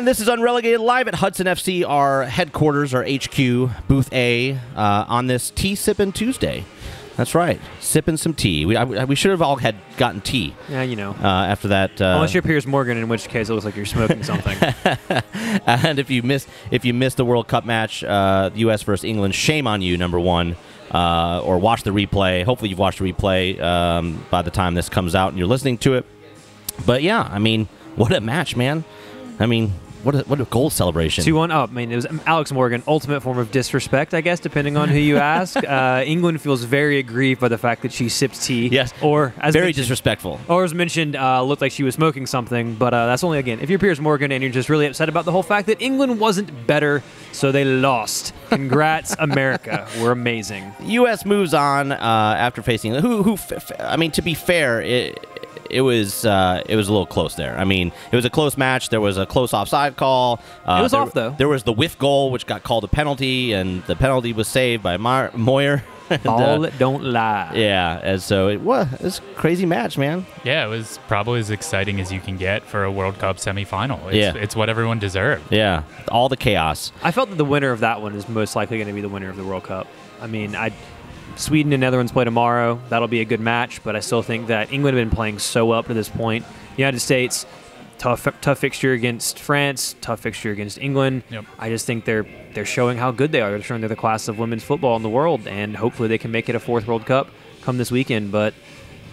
And this is Unrelegated live at Hudson FC, our headquarters, our HQ, Booth A, on this Tea Sippin' Tuesday. That's right, sipping some tea. We should have all had gotten tea. Yeah, you know. After that, unless you're Piers Morgan, in which case it looks like you're smoking something. And if you missed the World Cup match, the U.S. versus England, shame on you, number one. Or watch the replay. Hopefully you've watched the replay by the time this comes out and you're listening to it. But yeah, I mean, what a match, man. I mean, what a goal celebration. 2-1 up. I mean, it was Alex Morgan, ultimate form of disrespect, I guess, depending on who you ask. England feels very aggrieved by the fact that she sips tea. Yes. Or as very disrespectful. Or as mentioned, looked like she was smoking something. But that's only, again, if you're Piers Morgan and you're just really upset about the whole fact that England wasn't better, so they lost. Congrats, America. We're amazing. U.S. moves on after facing I mean, to be fair, it was a little close there. I mean, it was a close match. There was a close offside call. It was off, though. There was the whiff goal, which got called a penalty, and the penalty was saved by Moyer. Ball that don't lie. Yeah, and so it was a crazy match, man. Yeah, it was probably as exciting as you can get for a World Cup semifinal. Yeah. It's what everyone deserved. Yeah, all the chaos. I felt that the winner of that one is most likely going to be the winner of the World Cup. I mean, Sweden and Netherlands play tomorrow. That'll be a good match, but I still think that England have been playing so up to this point. United States, tough fixture against France, tough fixture against England. Yep. I just think they're showing how good they are. They're showing they're the class of women's football in the world, and hopefully they can make it a fourth World Cup come this weekend. But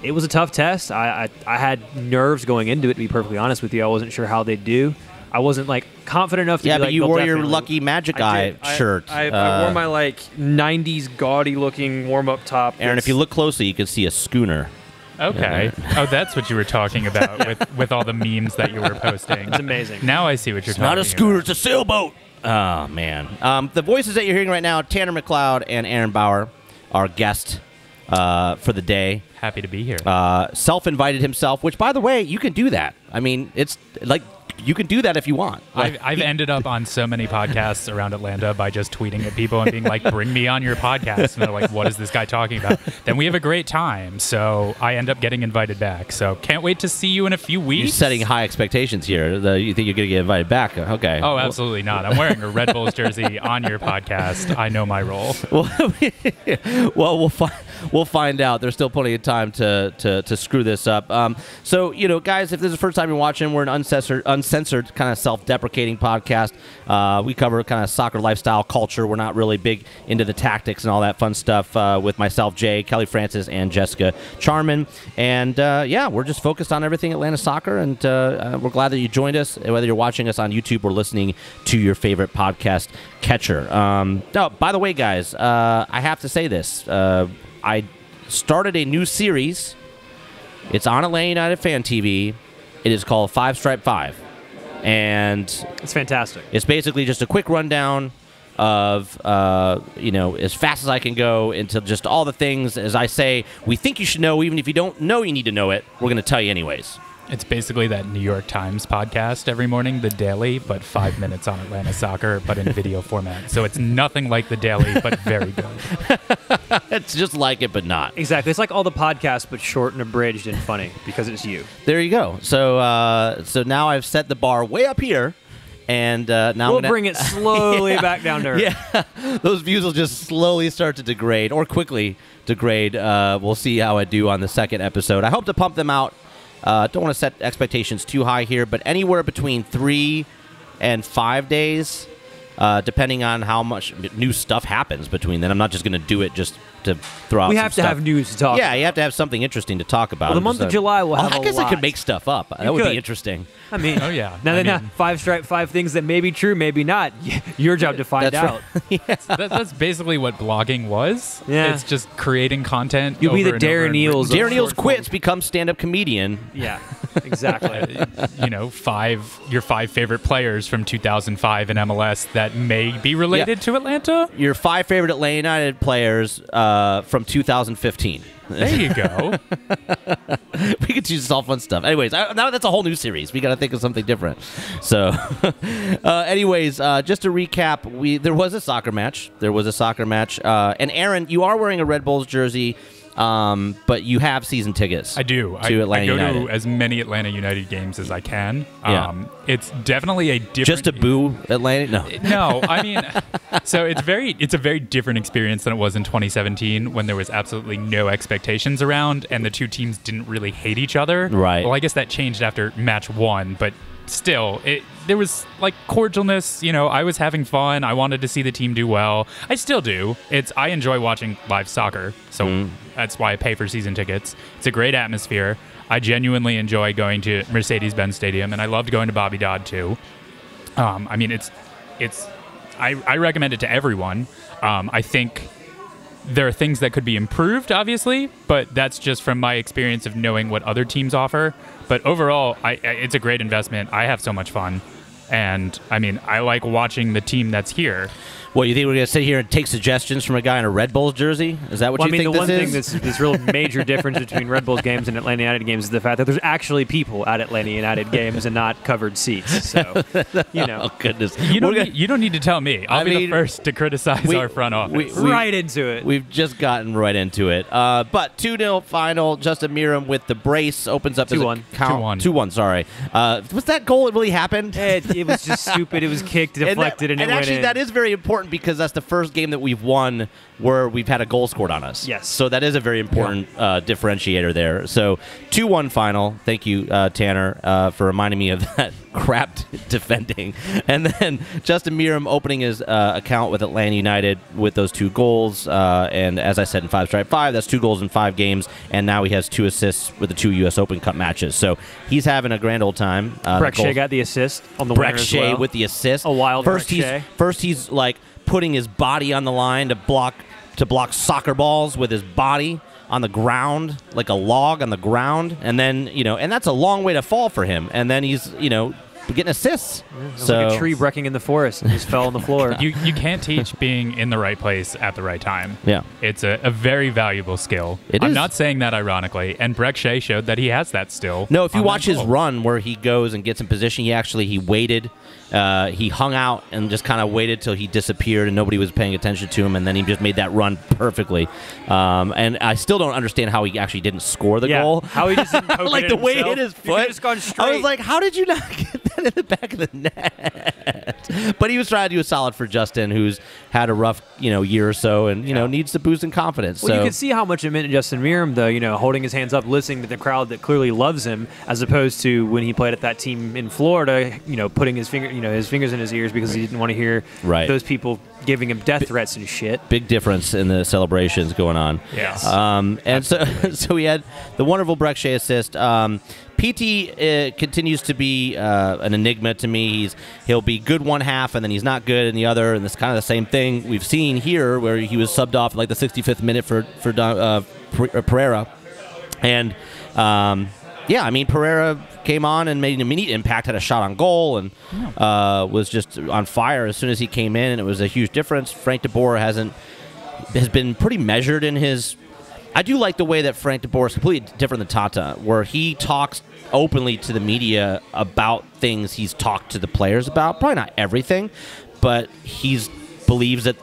it was a tough test. I had nerves going into it, to be perfectly honest with you. I wasn't sure how they'd do. I wasn't confident enough to be but you wore your Lucky Magic Eye shirt. I wore my 90s gaudy looking warm up top. Aaron, if you look closely, you can see a schooner. Okay. Oh, that's what you were talking about with all the memes that you were posting. It's amazing. Now I see what you're talking about. Not a scooter, it's a sailboat. Oh, man. The voices that you're hearing right now, Tanner McLeod and Aaron Bauer, our guest for the day. Happy to be here. Self-invited himself, which, by the way, you can do that. I mean, it's like... You can do that if you want. I've ended up on so many podcasts around Atlanta by just tweeting at people and being like, bring me on your podcast. And they're like, what is this guy talking about? Then we have a great time. So I end up getting invited back. So can't wait to see you in a few weeks. You're setting high expectations here. You think you're going to get invited back? Okay. Oh, absolutely not. I'm wearing a Red Bulls jersey on your podcast. I know my role. Well, we'll find out. There's still plenty of time to screw this up. So, guys, if this is the first time you're watching, we're an uncensored kind of self-deprecating podcast. We cover kind of soccer lifestyle culture. We're not really big into the tactics and all that fun stuff with myself, Jay, Kelly Francis, and Jessica Charman. And, we're just focused on everything Atlanta soccer, and we're glad that you joined us, whether you're watching us on YouTube or listening to your favorite podcast catcher. By the way, guys, I have to say this. I started a new series. It's on Atlanta United Fan TV. It is called 5 Stripe 5. And it's fantastic. It's basically just a quick rundown of, as fast as I can go into just all the things, as I say, we think you should know, even if you don't know you need to know it, we're going to tell you anyways. It's basically that New York Times podcast every morning, The Daily, but 5 minutes on Atlanta soccer, but in video format. So it's nothing like The Daily, but very good. It's just like it, but not. Exactly. It's like all the podcasts, but short and abridged and funny, because it's you. There you go. So now I've set the bar way up here, and now we'll bring it slowly back down to earth. Yeah, those views will just slowly start to degrade, or quickly degrade. We'll see how I do on the second episode. I hope to pump them out. Don't want to set expectations too high here, but anywhere between 3 and 5 days, depending on how much new stuff happens between then. I'm not just going to do it just to throw out We have to have news to talk about. Yeah, you have to have something interesting to talk about. Well, the month of July will have I guess a lot. I could make stuff up. That would be interesting. I mean, oh yeah. Now 5 Stripe 5 things that may be true, maybe not. Your job to find out. Right. Yeah. That's basically what blogging was. Yeah. It's just creating content. You'll be the Darren Eales. Darren Eales quits, becomes stand-up comedian. Yeah, exactly. Your 5 favorite players from 2005 in MLS that may be related to Atlanta. Your 5 favorite Atlanta United players from 2015. There you go. We could choose all fun stuff. Anyways, now that's a whole new series. We got to think of something different. So, anyways, just to recap, there was a soccer match. And Aaron, you are wearing a Red Bulls jersey. but you have season tickets. I do. To Atlanta I go United. to as many Atlanta United games as I can. Yeah. It's definitely a different. Just to boo Atlanta? No. No, I mean, so it's a very different experience than it was in 2017 when there was absolutely no expectations around and the two teams didn't really hate each other. Right. Well, I guess that changed after match 1, but still, there was like cordialness. I was having fun. I wanted to see the team do well. I still do. I enjoy watching live soccer, so that's why I pay for season tickets. It's a great atmosphere. I genuinely enjoy going to Mercedes-Benz Stadium, and I loved going to Bobby Dodd too. I mean, I recommend it to everyone. I think there are things that could be improved, obviously, but that's just from my experience of knowing what other teams offer. But overall, it's a great investment. I have so much fun. And, I mean, I like watching the team that's here. What, you think we're going to sit here and take suggestions from a guy in a Red Bulls jersey? Is that what you think this is? I mean, the one thing that's real major difference between Red Bulls games and Atlanta United games is the fact that there's actually people at Atlanta United games and not covered seats. So, Oh, goodness. You don't need to tell me. I'll be the first to criticize our front office. Right into it. We've just gotten right into it. But 2-0 final. Justin Meram with the brace opens up 2-1. 2-1, sorry. Was that goal that really happened? It was just stupid. It was kicked, deflected, and it went actually, in. that is very important because that's the first game that we've won where we've had a goal scored on us. Yes. So that is a very important differentiator there. So 2-1 final. Thank you, Tanner, for reminding me of that crap defending. And then Justin Meram opening his account with Atlanta United with those 2 goals. And as I said, in 5 straight 5, that's 2 goals in 5 games. And now he has 2 assists with the 2 U.S. Open Cup matches. So he's having a grand old time. Breck Shea got the assist on the winner as well. With the assist. A wild First Breck he's like putting his body on the line to block soccer balls with his body on the ground, like a log on the ground, and then and that's a long way to fall for him. And then he's getting assists. So like a tree wrecking in the forest and just fell on the floor. You can't teach being in the right place at the right time. Yeah. It's a very valuable skill. I'm not saying that ironically, and Breck Shea showed that he has that still. No, if you watch his run where he goes and gets in position, he waited. He hung out and just kind of waited till he disappeared and nobody was paying attention to him, and then he just made that run perfectly. And I still don't understand how he actually didn't score the goal. How he just didn't poke like it the in way himself. it hit his He foot. just gone straight. I was like, how did you not get that in the back of the net? But he was trying to do a solid for Justin, who's had a rough year or so, and needs to boost in confidence. Well, so you can see how much it meant to Justin Meram, though, holding his hands up, listening to the crowd that clearly loves him, as opposed to when he played at that team in Florida, putting his fingers in his ears because he didn't want to hear those people giving him death threats and shit. Big difference in the celebrations going on. Yes. And so we had the wonderful Breck Shea assist. PT continues to be an enigma to me. He'll be good one half, and then he's not good in the other, and it's kind of the same thing we've seen here, where he was subbed off like the 65th minute for Pereira. And, Pereira came on and made an immediate impact, had a shot on goal, and was just on fire as soon as he came in, and it was a huge difference. Frank de Boer has been pretty measured in his... I do like the way that Frank de Boer is completely different than Tata, where he talks openly to the media about things he's talked to the players about. Probably not everything, but he believes that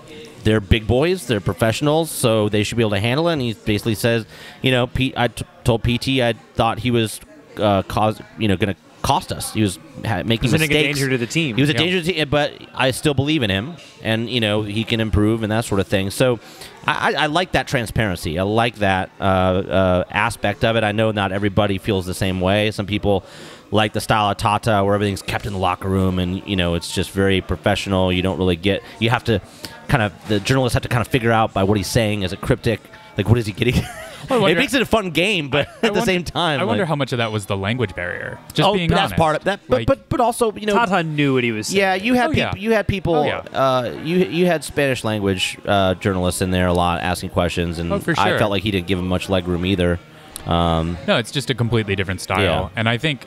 they're big boys, they're professionals, so they should be able to handle it. And he basically says, I told PT I thought he was going to cost us. He was making mistakes. A danger to the team. He was a danger to the team, but I still believe in him, and he can improve and that sort of thing. So I like that transparency. I like that aspect of it. I know not everybody feels the same way. Some people like the style of Tata, where everything's kept in the locker room, and it's just very professional. You don't really get. You have to the journalists have to kind of figure out by what he's saying. Is it cryptic? Like, what is he getting? It makes it a fun game, but at the same time, I wonder how much of that was the language barrier. Just being honest. That's part of that. But also, Tata knew what he was saying. Yeah, you had people. You had Spanish language journalists in there a lot asking questions, and for sure. I felt like he didn't give him much leg room either. No, it's just a completely different style, and I think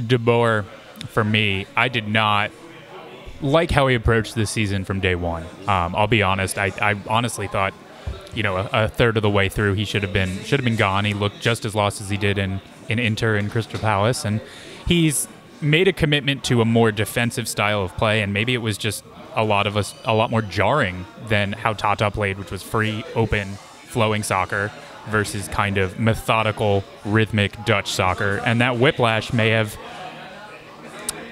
de Boer, for me, I did not like how he approached this season from day one. I'll be honest. I honestly thought, a third of the way through, he should have been gone. He looked just as lost as he did in Inter and Crystal Palace, and he's made a commitment to a more defensive style of play. And maybe it was just a lot more jarring than how Tata played, which was free, open, flowing soccer. versus kind of methodical, rhythmic Dutch soccer. And that whiplash may have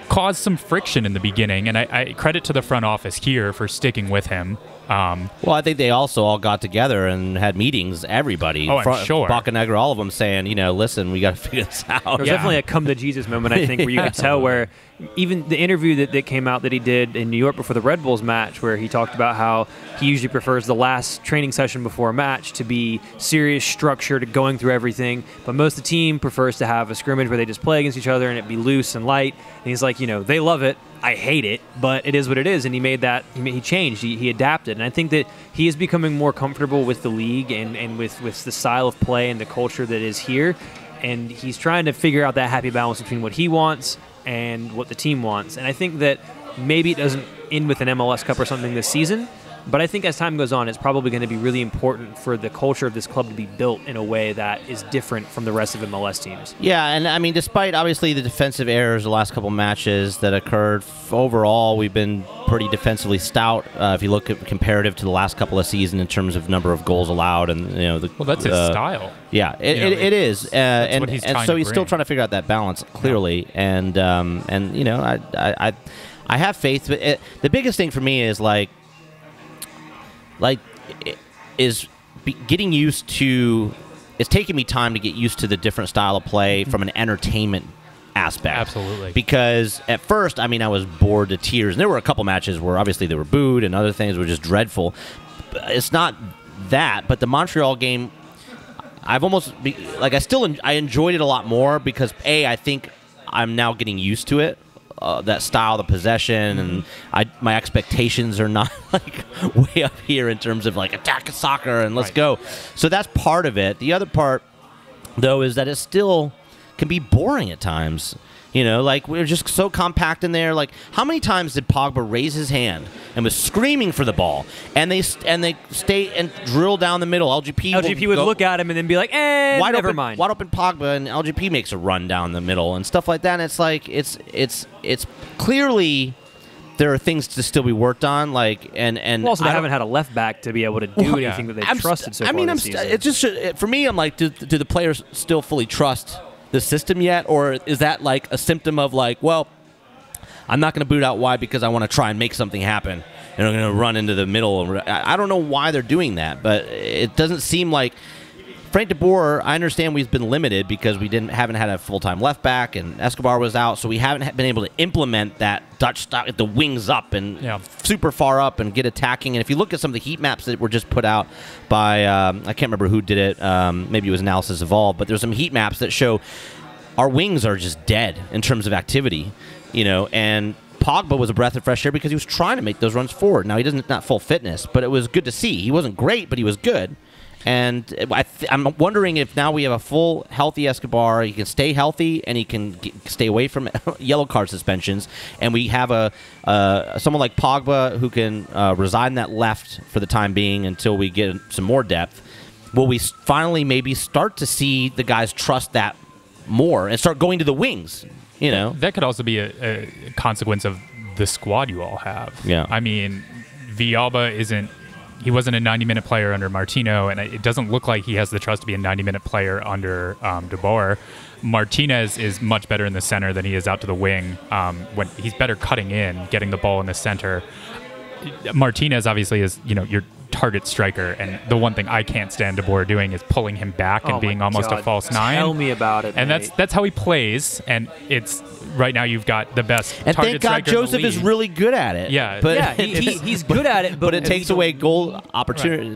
caused some friction in the beginning. And I credit to the front office here for sticking with him. Well, I think they also all got together and had meetings, everybody. Oh, I'm sure. Boccanegra, all of them saying, listen, we got to figure this out. There was definitely a come to Jesus moment, I think, where you could tell where even the interview that came out that he did in New York before the Red Bulls match, where he talked about how he usually prefers the last training session before a match to be serious, structured, going through everything. But most of the team prefers to have a scrimmage where they just play against each other and it be loose and light. And he's like, they love it. I hate it, but it is what it is. And he made that, he changed, he adapted. And I think that he is becoming more comfortable with the league and with the style of play and the culture that is here. And he's trying to figure out that happy balance between what he wants and what the team wants. And I think that maybe it doesn't end with an MLS Cup or something this season, but I think as time goes on, it's probably going to be really important for the culture of this club to be built in a way that is different from the rest of MLS teams. Yeah, and I mean, despite obviously the defensive errors the last couple matches that occurred, overall we've been pretty defensively stout. If you look at comparative to the last couple of seasons in terms of number of goals allowed, and that's his style. Yeah, it is, and what he's so he's still trying to figure out that balance clearly, and I have faith. But the biggest thing for me is getting used to. It's taking me time to get used to the different style of play from an entertainment aspect. Absolutely. Because at first, I was bored to tears. And there were a couple matches where obviously they were booed and other things were just dreadful. It's not that, but the Montreal game, I enjoyed it a lot more because I think I'm now getting used to it. That style of possession, and my expectations are not way up here in terms of attack soccer and let's go. So that's part of it. The other part, though, is that it still can be boring at times. We're just so compact in there. How many times did Pogba raise his hand and was screaming for the ball, and they stay and drill down the middle? LGP would look at him and then be like, never mind. Wide open Pogba, and LGP makes a run down the middle and stuff like that. And it's clearly there are things to still be worked on. And also they haven't had a left back to be able to do anything that they've trusted so far this season. It just for me, I'm like, do the players still fully trust the system yet, or is that a symptom of well, I'm not going to boot out wide because I want to try and make something happen, and I'm going to run into the middle. I don't know why they're doing that, but it doesn't seem like Frank de Boer. I understand we've been limited because we haven't had a full-time left back, and Escobar was out, so we haven't been able to implement that Dutch style, the wings up and super far up and get attacking. And if you look at some of the heat maps that were just put out by I can't remember who did it, maybe it was Analysis Evolved, but there's some heat maps that show our wings are just dead in terms of activity, and Pogba was a breath of fresh air because he was trying to make those runs forward. Now, he doesn't, not full fitness, but it was good to see. He wasn't great, but he was good. And I'm wondering if now we have a full, healthy Escobar, he can stay healthy and he can stay away from yellow card suspensions, and we have someone like Pogba who can reside in that left for the time being until we get some more depth. Will we finally maybe start to see the guys trust that more and start going to the wings? That could also be a consequence of the squad you all have. Yeah. Villalba he wasn't a 90-minute player under Martino, and it doesn't look like he has the trust to be a 90-minute player under De Boer. Martinez is much better in the center than he is out to the wing. When he's better cutting in, getting the ball in the center. Martinez obviously is, your target striker, and the one thing I can't stand De Boer doing is pulling him back and being almost a false nine. Tell me about it, and mate. that's how he plays, and it's right now you've got the best and target striker. And thank God Joseph is really good at it. Yeah, but he's good at it, but it takes away goal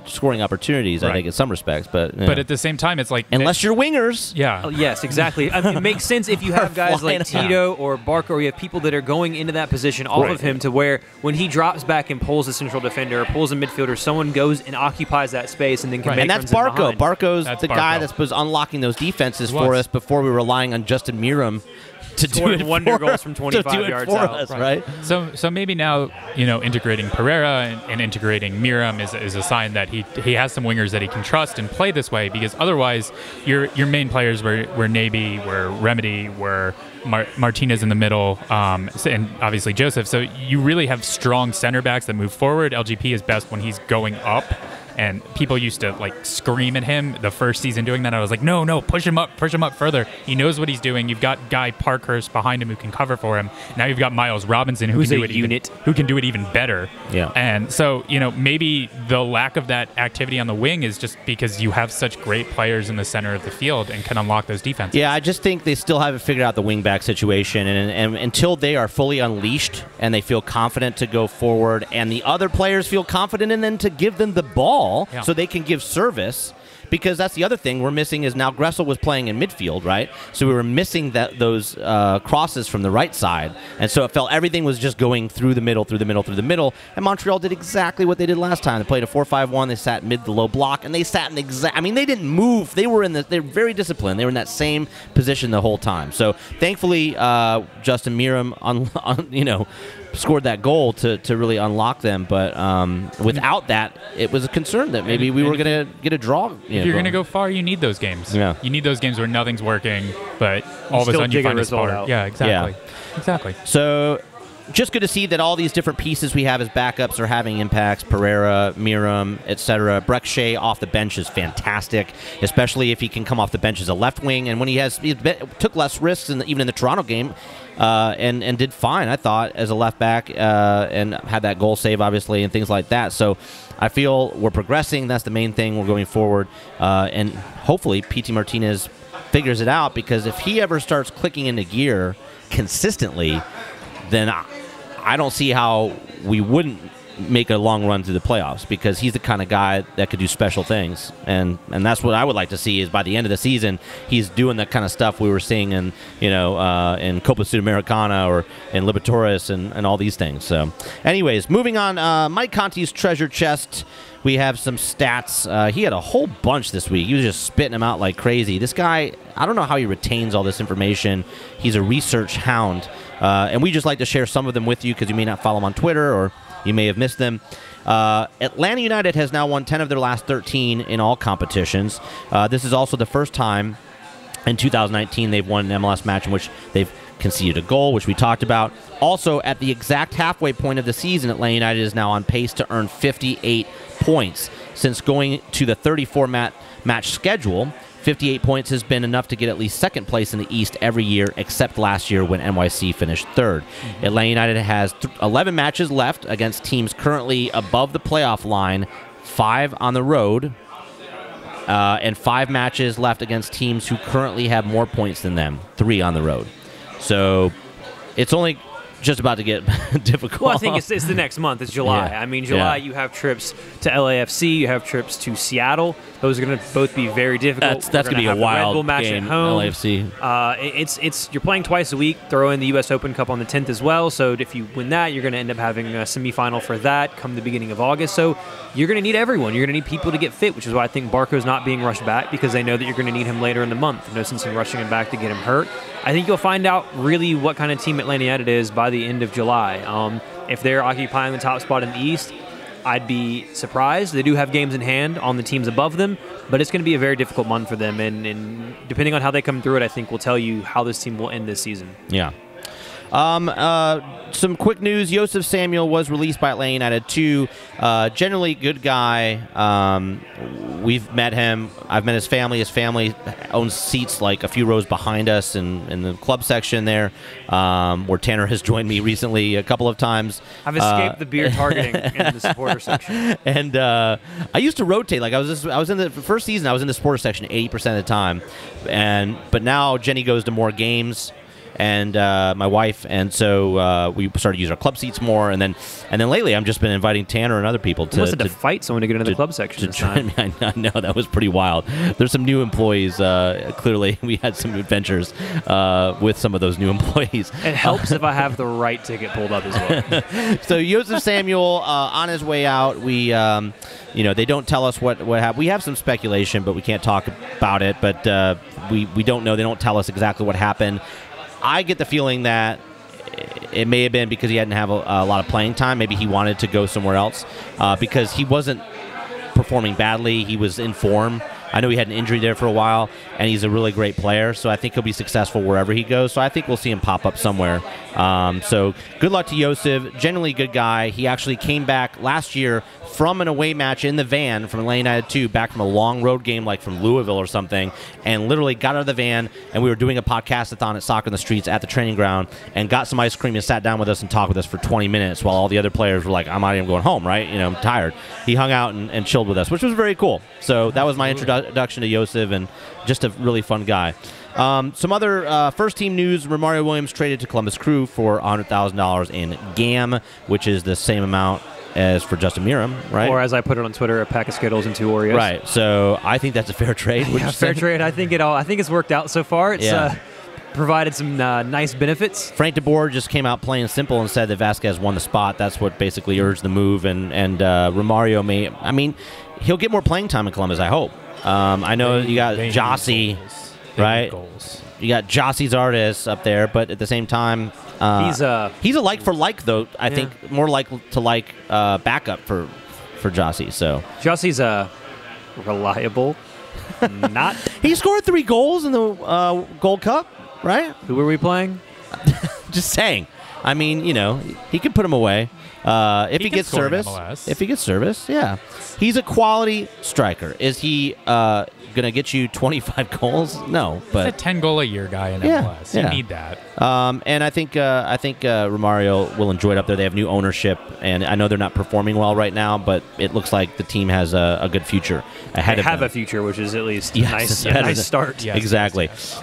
scoring opportunities. I think in some respects, but at the same time, it's unless you're wingers. Yeah. Yes, exactly. It makes sense if you have guys like Tito or Barca, or you have people that are going into that position off of him, to where when he drops back and pulls a central defender or pulls a midfielder, someone goes and occupies that space and then can make and that's runs Barco. in behind. Barco's the guy that was unlocking those defenses for us before we were relying on Justin Meram to do it wonder goals from 25 yards out. Us, right? So maybe now, integrating Pereira and integrating Meram is a sign that he has some wingers that he can trust and play this way, because otherwise your main players were Naby, were Remedy, were Martinez in the middle, and obviously Joseph. So you really have strong center backs that move forward. LGP is best when he's going up. And people used to like scream at him the first season doing that. I was like, no, push him up further. He knows what he's doing. You've got Guy Parkhurst behind him who can cover for him. Now you've got Miles Robinson who can do it even better. Yeah. And so, maybe the lack of that activity on the wing is just because you have such great players in the center of the field and can unlock those defenses. Yeah, I just think they still haven't figured out the wingback situation, and until they are fully unleashed and they feel confident to go forward and the other players feel confident in them to give them the ball so they can give service, because that's the other thing we're missing is now Gressel was playing in midfield, right? So we were missing those crosses from the right side, and so it felt everything was just going through the middle, and Montreal did exactly what they did last time. They played a 4-5-1, they sat mid the low block, and they sat in they didn't move. They're very disciplined. They were in that same position the whole time. So thankfully, Justin Meram, scored that goal to really unlock them, but without that, it was a concern that maybe we were going to get a draw. If you're going to go far, you need those games. Yeah. You need those games where nothing's working, but all of a sudden you find a spark. Yeah, exactly. Yeah. Exactly. So just good to see that all these different pieces we have as backups are having impacts. Pereira, Meram, etc. Breck Shea off the bench is fantastic, especially if he can come off the bench as a left wing. And when he took less risks, even in the Toronto game, and did fine, I thought, as a left back, and had that goal save, obviously, and things like that. So I feel we're progressing. That's the main thing. We're going forward. And hopefully P.T. Martinez figures it out, because if he ever starts clicking into gear consistently, then I don't see how we wouldn't make a long run through the playoffs, because he's the kind of guy that could do special things, and that's what I would like to see, is by the end of the season he's doing the kind of stuff we were seeing in in Copa Sudamericana or in Libertadores and all these things. So anyways, moving on, Mike Conti's treasure chest. We have some stats. He had a whole bunch this week. He was just spitting them out like crazy. This guy, I don't know how he retains all this information. He's a research hound, and we just like to share some of them with you, because you may not follow him on Twitter, or you may have missed them. Atlanta United has now won 10 of their last 13 in all competitions. This is also the first time in 2019 they've won an MLS match in which they've conceded a goal, which we talked about. Also, at the exact halfway point of the season, Atlanta United is now on pace to earn 58 points. Since going to the 34-match schedule, 58 points has been enough to get at least second place in the East every year, except last year when NYC finished third. Atlanta United has 11 matches left against teams currently above the playoff line, 5 on the road, and 5 matches left against teams who currently have more points than them, 3 on the road. So it's only just about to get difficult. Well, I think it's the next month. It's July. Yeah. I mean, July, you have trips to LAFC, you have trips to Seattle. Those are going to both be very difficult. That's going to be a wild Red Bull match game, at home. LAFC. You're playing twice a week. Throw in the U.S. Open Cup on the 10th as well. So if you win that, you're going to end up having a semifinal for that come the beginning of August. So you're going to need everyone. You're going to need people to get fit, which is why I think Barco's not being rushed back, because they know that you're going to need him later in the month. No sense in rushing him back to get him hurt. I think you'll find out really what kind of team Atlanta United is by the end of July. If they're occupying the top spot in the East, I'd be surprised. They do have games in hand on the teams above them, but it's going to be a very difficult month for them. And depending on how they come through it, I think will tell you how this team will end this season. Yeah. Some quick news. Joseph Samuel was released by Atlanta United too. Generally good guy. We've met him. I've met his family. His family owns seats like a few rows behind us in the club section there, where Tanner has joined me recently a couple of times. I've escaped the beer targeting in the supporter section. And I used to rotate. Like I was in the first season. I was in the supporter section 80% of the time, but now Jenny goes to more games, and my wife, and so we started using our club seats more, and then lately I've just been inviting Tanner and other people to fight someone to get into the club section this time. I know, that was pretty wild. There's some new employees. Clearly, we had some adventures with some of those new employees. It helps if I have the right ticket pulled up as well. So Joseph Samuel on his way out. We, they don't tell us what happened. We have some speculation, but we can't talk about it. But we don't know. They don't tell us exactly what happened. I get the feeling that it may have been because he hadn't have a lot of playing time. Maybe he wanted to go somewhere else because he wasn't performing badly. He was in form. I know he had an injury there for a while, and he's a really great player, so I think he'll be successful wherever he goes. So I think we'll see him pop up somewhere. So good luck to Joseph. Generally good guy. He actually came back last year, from an away match in the van from Atlanta United 2 back from a long road game like from Louisville or something, and literally got out of the van, and we were doing a podcast-a-thon at Soccer in the Streets at the training ground, and got some ice cream and sat down with us and talked with us for 20 minutes while all the other players were like, I'm not even going home, right? I'm tired. He hung out and chilled with us, which was very cool. So that was my introduction to Josef, and just a really fun guy. Some other first-team news, Romario Williams traded to Columbus Crew for $100,000 in GAM, which is the same amount as for Justin Meram, right? Or as I put it on Twitter, a pack of Skittles and 2 Oreos. Right. So I think that's a fair trade. Yeah, fair trade. I think it's worked out so far. It's provided some nice benefits. Frank DeBoer just came out plain and simple and said that Vasquez won the spot. That's what basically urged the move. And Romario he'll get more playing time in Columbus, I hope. I know you got Jossie, right? You got Jossie's artist up there, but at the same time, he's a like for like though. I think more like to like backup for Jossie. So Jossie's reliable. Not he scored 3 goals in the Gold Cup, right? Who were we playing? Just saying. I mean, he could put him away if he gets service. If he gets service, yeah. He's a quality striker. Is he going to get you 25 goals? No, but he's a 10-goal-a-year guy in MLS. You need that. And I think Romario will enjoy it up there. They have new ownership, and I know they're not performing well right now, but it looks like the team has a good future ahead of them. They have a future, which is at least a nice start. Yes, exactly. Yes.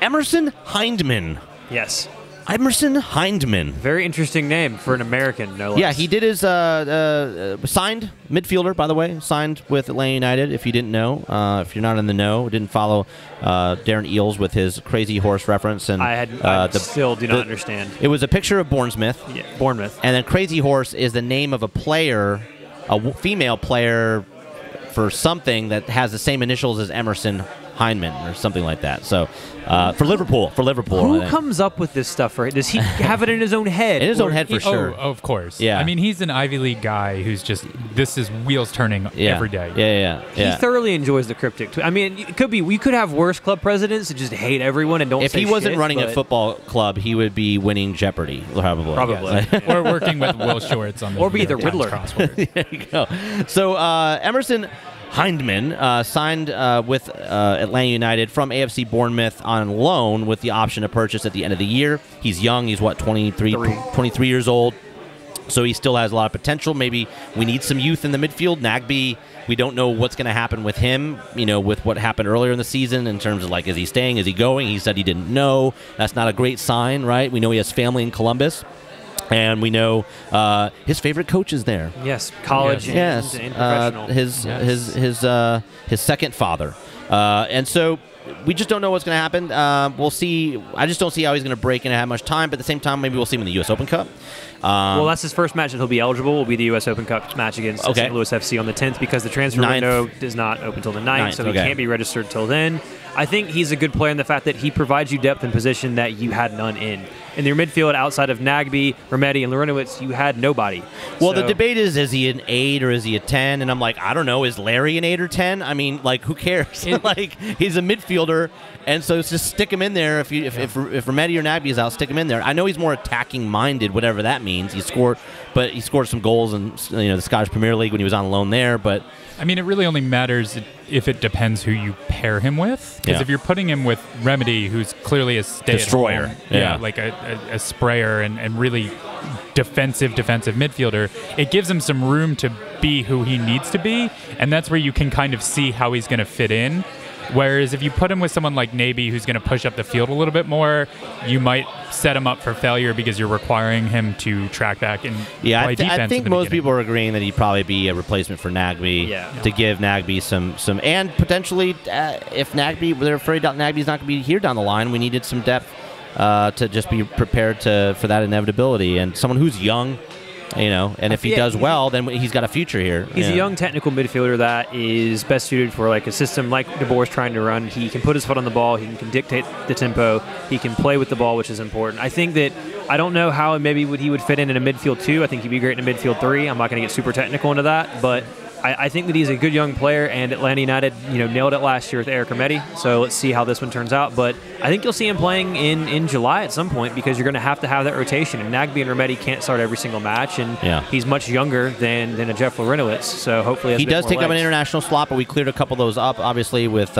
Emerson Hindman. Yes. Emerson Hindman. Very interesting name for an American, no less. Yeah, he did his signed midfielder, by the way, signed with Atlanta United, if you didn't know. If you're not in the know, didn't follow Darren Eales with his crazy horse reference. And I still do not understand. It was a picture of Bournemouth. Yeah, Bournemouth. And then Crazy Horse is the name of a player, a female player for something that has the same initials as Emerson Hindman or something like that. So for Liverpool. Who comes up with this stuff? Right? Does he have it in his own head? In his own head, for sure. Oh, of course. Yeah. I mean, he's an Ivy League guy who's just, this is wheels turning every day. Yeah. He thoroughly enjoys the cryptic. I mean, it could be, we could have worse club presidents that just hate everyone and don't say shit. If he wasn't running a football club, he would be winning Jeopardy, probably. Yeah. Or working with Will Shorts on the Or be the Riddler. There you go. So Emerson Hindman signed with Atlanta United from AFC Bournemouth on loan with the option to purchase at the end of the year. He's young. He's, 23 years old. So he still has a lot of potential. Maybe we need some youth in the midfield. Nagbe, we don't know what's going to happen with him, with what happened earlier in the season in terms of, is he staying? Is he going? He said he didn't know. That's not a great sign, right? We know he has family in Columbus. And we know his favorite coach is there. Yes, college and professional. His second father. And so we just don't know what's going to happen. We'll see. I just don't see how he's going to break in and have much time. But at the same time, maybe we'll see him in the U.S. Open Cup. Well, that's his first match that he'll be eligible. Will be the U.S. Open Cup match against St. Louis FC on the 10th because the transfer window does not open until the 9th, so he can't be registered till then. I think he's a good player in the fact that he provides you depth in position that you had none in. In your midfield, outside of Nagbe, Remedi, and Larinowitz, you had nobody. Well, the debate is he an 8 or is he a 10? And I'm like, I don't know. Is Larry an 8 or 10? I mean, who cares? He's a midfielder, and so just stick him in there. If Remedi or Nagbe is out, stick him in there. I know he's more attacking-minded, whatever that means. He scored some goals in the Scottish Premier League when he was on loan there, but... I mean, it really only matters if it depends who you pair him with. Because if you're putting him with Remedi, who's clearly a destroyer, like a sprayer and really defensive midfielder, it gives him some room to be who he needs to be, and that's where you can kind of see how he's going to fit in. Whereas if you put him with someone like Nagbe who's going to push up the field a little bit more, you might set him up for failure because you're requiring him to track back and play defense. I think most people are agreeing that he'd probably be a replacement for Nagbe to give Nagbe some and potentially if Nagbe, they're afraid Nagbe's not going to be here down the line, we needed some depth to just be prepared for that inevitability, and someone who's young. And if he does well, then he's got a future here. He's a young technical midfielder that is best suited for a system like DeBoer's trying to run. He can put his foot on the ball. He can dictate the tempo. He can play with the ball, which is important. I think that I don't know how he would fit in a midfield 2. I think he'd be great in a midfield 3. I'm not going to get super technical into that, but I think that he's a good young player, and Atlanta United, nailed it last year with Eric Hermeti. So let's see how this one turns out. But I think you'll see him playing in July at some point because you're going to have that rotation. And Nagbe and Hermeti can't start every single match, and he's much younger than a Jeff Larentowicz. So hopefully he does take up an international slot, but we cleared a couple of those up, obviously, with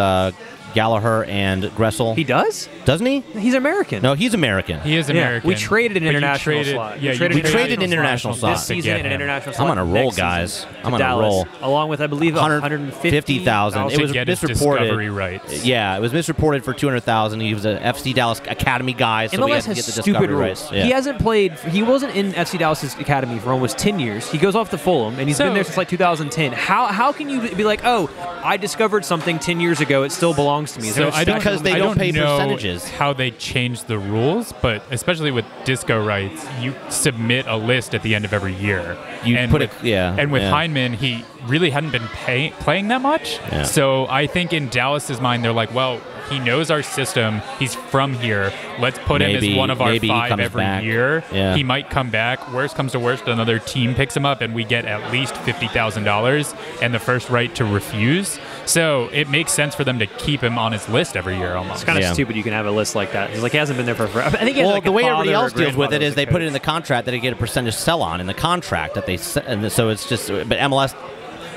Gallagher and Gressel. He does? Doesn't he? He's American. No, he's American. He is American. We traded an international slot. Yeah, we traded an international slot. This season, an international slot. I'm on a roll, guys. I'm on a roll. Along with, I believe, 150,000. It was misreported. Rights. Yeah, it was misreported for 200,000. He was an FC Dallas Academy guy, so we had to get the discovery rights. He hasn't played. He wasn't in FC Dallas's academy for almost 10 years. He goes off to Fulham, and he's been there since like 2010. How can you be like, oh, I discovered something 10 years ago. It still belongs to me. Because they don't pay percentages. How they changed the rules, but especially with disco rights, you submit a list at the end of every year. And with Heinemann, he really hadn't been playing that much. Yeah. So I think in Dallas's mind, they're like, well, he knows our system. He's from here. Let's put him as one of our 5 every year. Yeah. He might come back. Worst comes to worst, another team picks him up, and we get at least $50,000 and the first right to refuse. So it makes sense for them to keep him on his list every year almost. It's kind of stupid you can have a list like that. He's like, he hasn't been there for forever. I think the way everybody else deals with it is they put it in the contract that they get a percentage sell-on in the contract that they and so it's just. But MLS,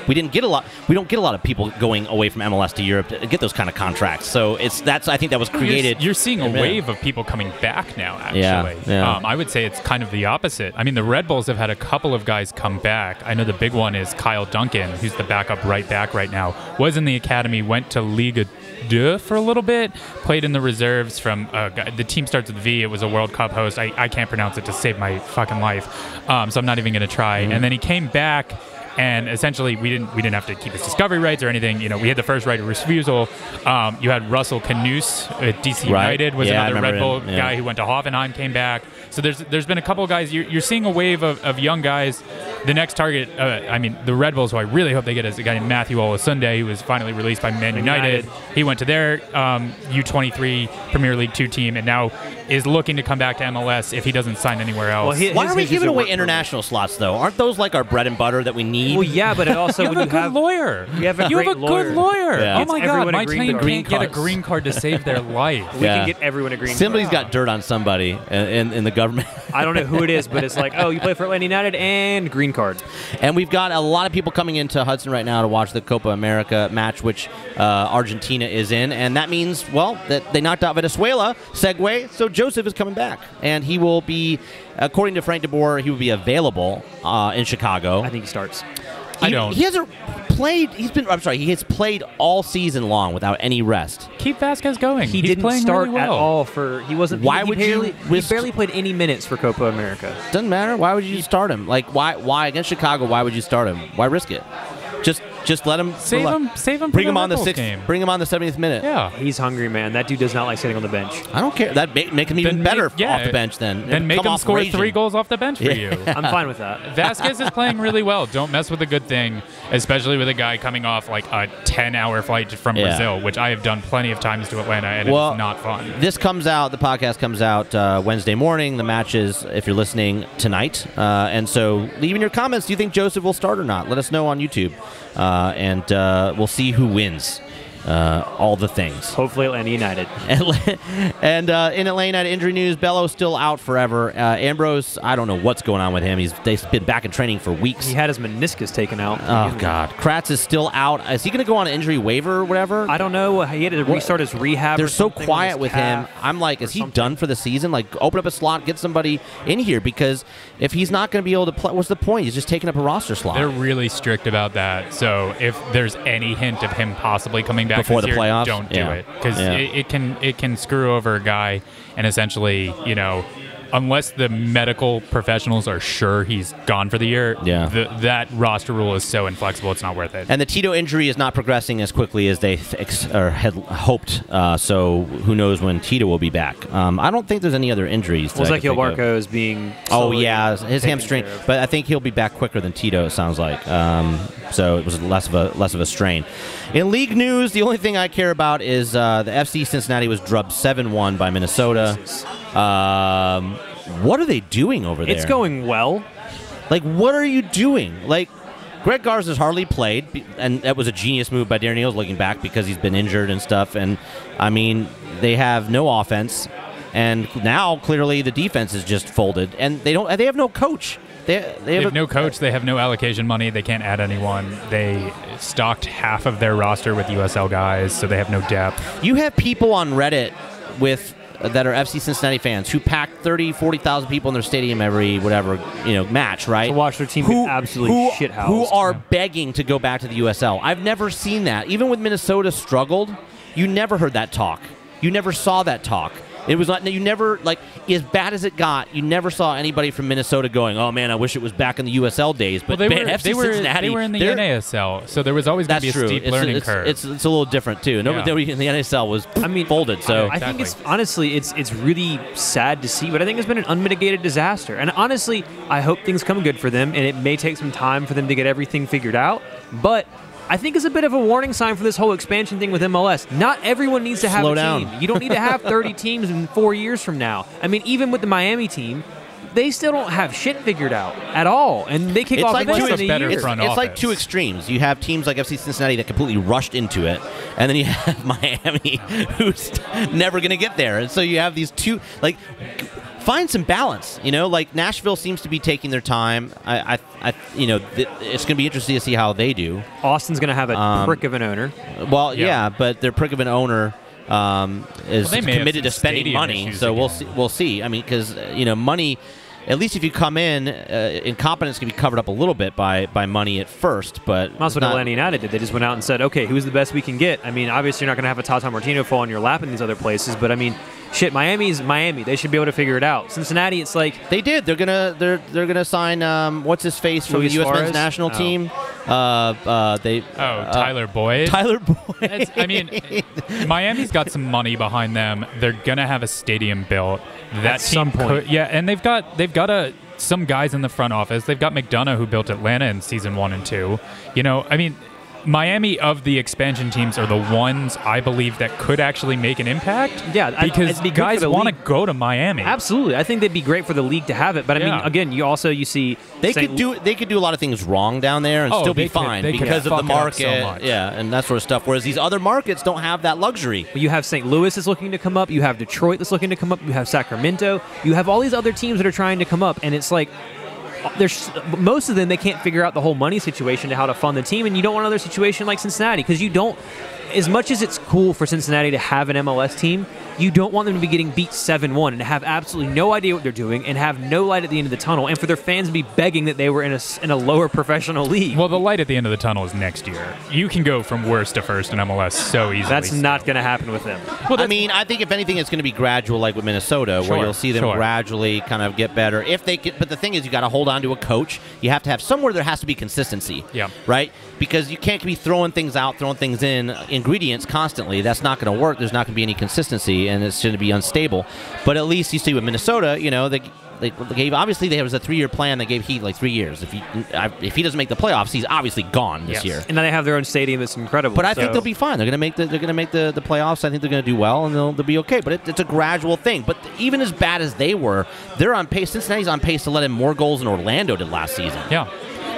we don't get a lot of people going away from MLS to Europe to get those kind of contracts. So I think that was created. You're seeing a wave of people coming back now, actually. Yeah. I would say it's kind of the opposite. I mean, the Red Bulls have had a couple of guys come back. I know the big one is Kyle Duncan, who's the backup right back right now. Was in the academy, went to Liga 2 for a little bit, played in the reserves from the team starts with V. It was a World Cup host. I can't pronounce it to save my fucking life, so I'm not even going to try. And then he came back. And essentially, we didn't have to keep his discovery rights or anything. We had the first right of refusal. You had Russell Canoose at DC United, was another Red Bull guy who went to Hoffenheim, came back. So there's been a couple of guys. You're seeing a wave of young guys. The next target, the Red Bulls, who I really hope they get, is a guy named Matthew Olasunde, who was finally released by Man United. He went to their U23 Premier League 2 team and now is looking to come back to MLS if he doesn't sign anywhere else. Well, why are we giving away international slots, though? Aren't those like our bread and butter that we need? Well, yeah, but it also you have a good lawyer. You have a good lawyer. Yeah. Oh my God, my team can't get a green card to save their life. We can get everyone a green card. Somebody's got dirt on somebody in the government. I don't know who it is, but it's like, oh, you play for Atlanta United and green card. And we've got a lot of people coming into Hudson right now to watch the Copa America match, which Argentina is in. And that means, well, that they knocked out Venezuela, segue, so Joseph is coming back. And he will be, according to Frank DeBoer, he will be available in Chicago. I think he starts. He hasn't played. He has played all season long without any rest. Keep Vasquez going. He didn't start at all for. He wasn't. He barely played any minutes for Copa America. Doesn't matter. Why would you start him? Like why against Chicago? Why would you start him? Why risk it? Just let him save him. Bring him on the 6th game. Bring him on the 70th minute. Yeah, he's hungry, man. That dude does not like sitting on the bench. I don't care. That make him even better off the bench. Then make him score 3 goals off the bench for you. I'm fine with that. Vasquez is playing really well. Don't mess with a good thing, especially with a guy coming off like a 10-hour flight from Brazil, which I have done plenty of times to Atlanta, and it's not fun. This comes out. The podcast comes out Wednesday morning. The match is, if you're listening, tonight. And so, leave in your comments. Do you think Joseph will start or not? Let us know on YouTube. And we'll see who wins all the things. Hopefully Atlanta United. And in Atlanta United injury news, Bello's still out forever. Ambrose, I don't know what's going on with him. They've been back in training for weeks. He had his meniscus taken out. Oh, God. Kratz is still out. Is he going to go on an injury waiver or whatever? I don't know. He had to restart his rehab. They're so quiet with him. I'm like, is he done for the season? Like, open up a slot, get somebody in here, because if he's not going to be able to play, what's the point? He's just taking up a roster slot. They're really strict about that. So if there's any hint of him possibly coming back before the playoffs, don't do it, because it can screw over a guy, and essentially, unless the medical professionals are sure he's gone for the year, that roster rule is so inflexible, it's not worth it. And the Tito injury is not progressing as quickly as they had hoped, so who knows when Tito will be back. I don't think there's any other injuries. Ezequiel Barco is being... his hamstring, but I think he'll be back quicker than Tito, it sounds like. So it was less of a strain. In league news, the only thing I care about is the FC Cincinnati was drubbed 7-1 by Minnesota. What are they doing over there? It's going well. Like, what are you doing? Like, Greg Garza's hardly played, and that was a genius move by Darren Eales looking back because he's been injured and stuff. And, I mean, they have no offense. And now, clearly, the defense is just folded. And they have no coach. They have no coach. They have no allocation money. They can't add anyone. They stocked half of their roster with USL guys, so they have no depth. You have people on Reddit that are FC Cincinnati fans who pack 30,000, 40,000 people in their stadium every match, right? To watch their team get absolutely shithoused. Who are begging to go back to the USL. I've never seen that. Even when Minnesota struggled, you never heard that talk. You never saw that talk. It was not. You never, like, as bad as it got, you never saw anybody from Minnesota going, "Oh man, I wish it was back in the USL days." But well, FC Cincinnati, they were in the NASL, so there was always going to be a steep learning curve. It's a little different too. Nobody in the NASL was folded. So I think it's honestly it's really sad to see, but I think it's been an unmitigated disaster. And honestly, I hope things come good for them, and it may take some time for them to get everything figured out. But I think it's a bit of a warning sign for this whole expansion thing with MLS. Not everyone needs to have a team. You don't need to have 30 teams in 4 years from now. I mean, even with the Miami team, they still don't have shit figured out at all, and they kick off It's like two extremes. You have teams like FC Cincinnati that completely rushed into it, and then you have Miami, who's never going to get there. And so you have these two, like, find some balance. Like Nashville seems to be taking their time. It's going to be interesting to see how they do. Austin's going to have a prick of an owner. Well, yeah, but their prick of an owner is committed to spending money. So we'll see. I mean, because money. At least if you come in, incompetence can be covered up a little bit by money at first, but that's what Atlanta United did. They just went out and said, okay, who's the best we can get? I mean, obviously you're not going to have a Tata Martino fall on your lap in these other places, but I mean, shit, Miami's Miami. They should be able to figure it out. Cincinnati, it's like they did. They're gonna sign what's his face from Luis the U.S. Suarez? men's national team. Tyler Boyd. Tyler Boyd. I mean, Miami's got some money behind them. They're gonna have a stadium built. At some point. And they've got some guys in the front office. They've got McDonough, who built Atlanta in season 1 and 2. I mean, Miami of the expansion teams are the ones I believe that could actually make an impact. Yeah, because guys want to go to Miami. Absolutely, I think they'd be great for the league to have it. But I mean, again, you see they could do a lot of things wrong down there and still be fine because of the market, and that sort of stuff. Whereas these other markets don't have that luxury. Well, you have St. Louis is looking to come up. You have Detroit that's looking to come up. You have Sacramento. You have all these other teams that are trying to come up, and it's like, there's most of them, they can't figure out the whole money situation to how to fund the team, and you don't want another situation like Cincinnati, because you don't, as much as it's cool for Cincinnati to have an MLS team, you don't want them to be getting beat 7-1 and have absolutely no idea what they're doing and have no light at the end of the tunnel, and for their fans to be begging that they were in a lower professional league. Well, the light at the end of the tunnel is next year. You can go from worst to first in MLS so easily. That's not going to happen with them. Well, I mean, I think if anything, it's going to be gradual, like with Minnesota, where you'll see them gradually kind of get better. If they get, but the thing is, you got to hold on to a coach. You have to have somewhere there has to be consistency. Yeah. Right. Because you can't be throwing things out, throwing things in, ingredients constantly. That's not going to work. There's not going to be any consistency, and it's going to be unstable. But at least you see with Minnesota, they gave, obviously there was a 3-year plan. They gave Heat like 3 years. If he doesn't make the playoffs, he's obviously gone this year. And then they have their own stadium that's incredible. But I think they'll be fine. They're going to make the playoffs. I think they're going to do well, and they'll be okay. But it's a gradual thing. But even as bad as they were, they're on pace. Cincinnati's on pace to let in more goals than Orlando did last season. Yeah.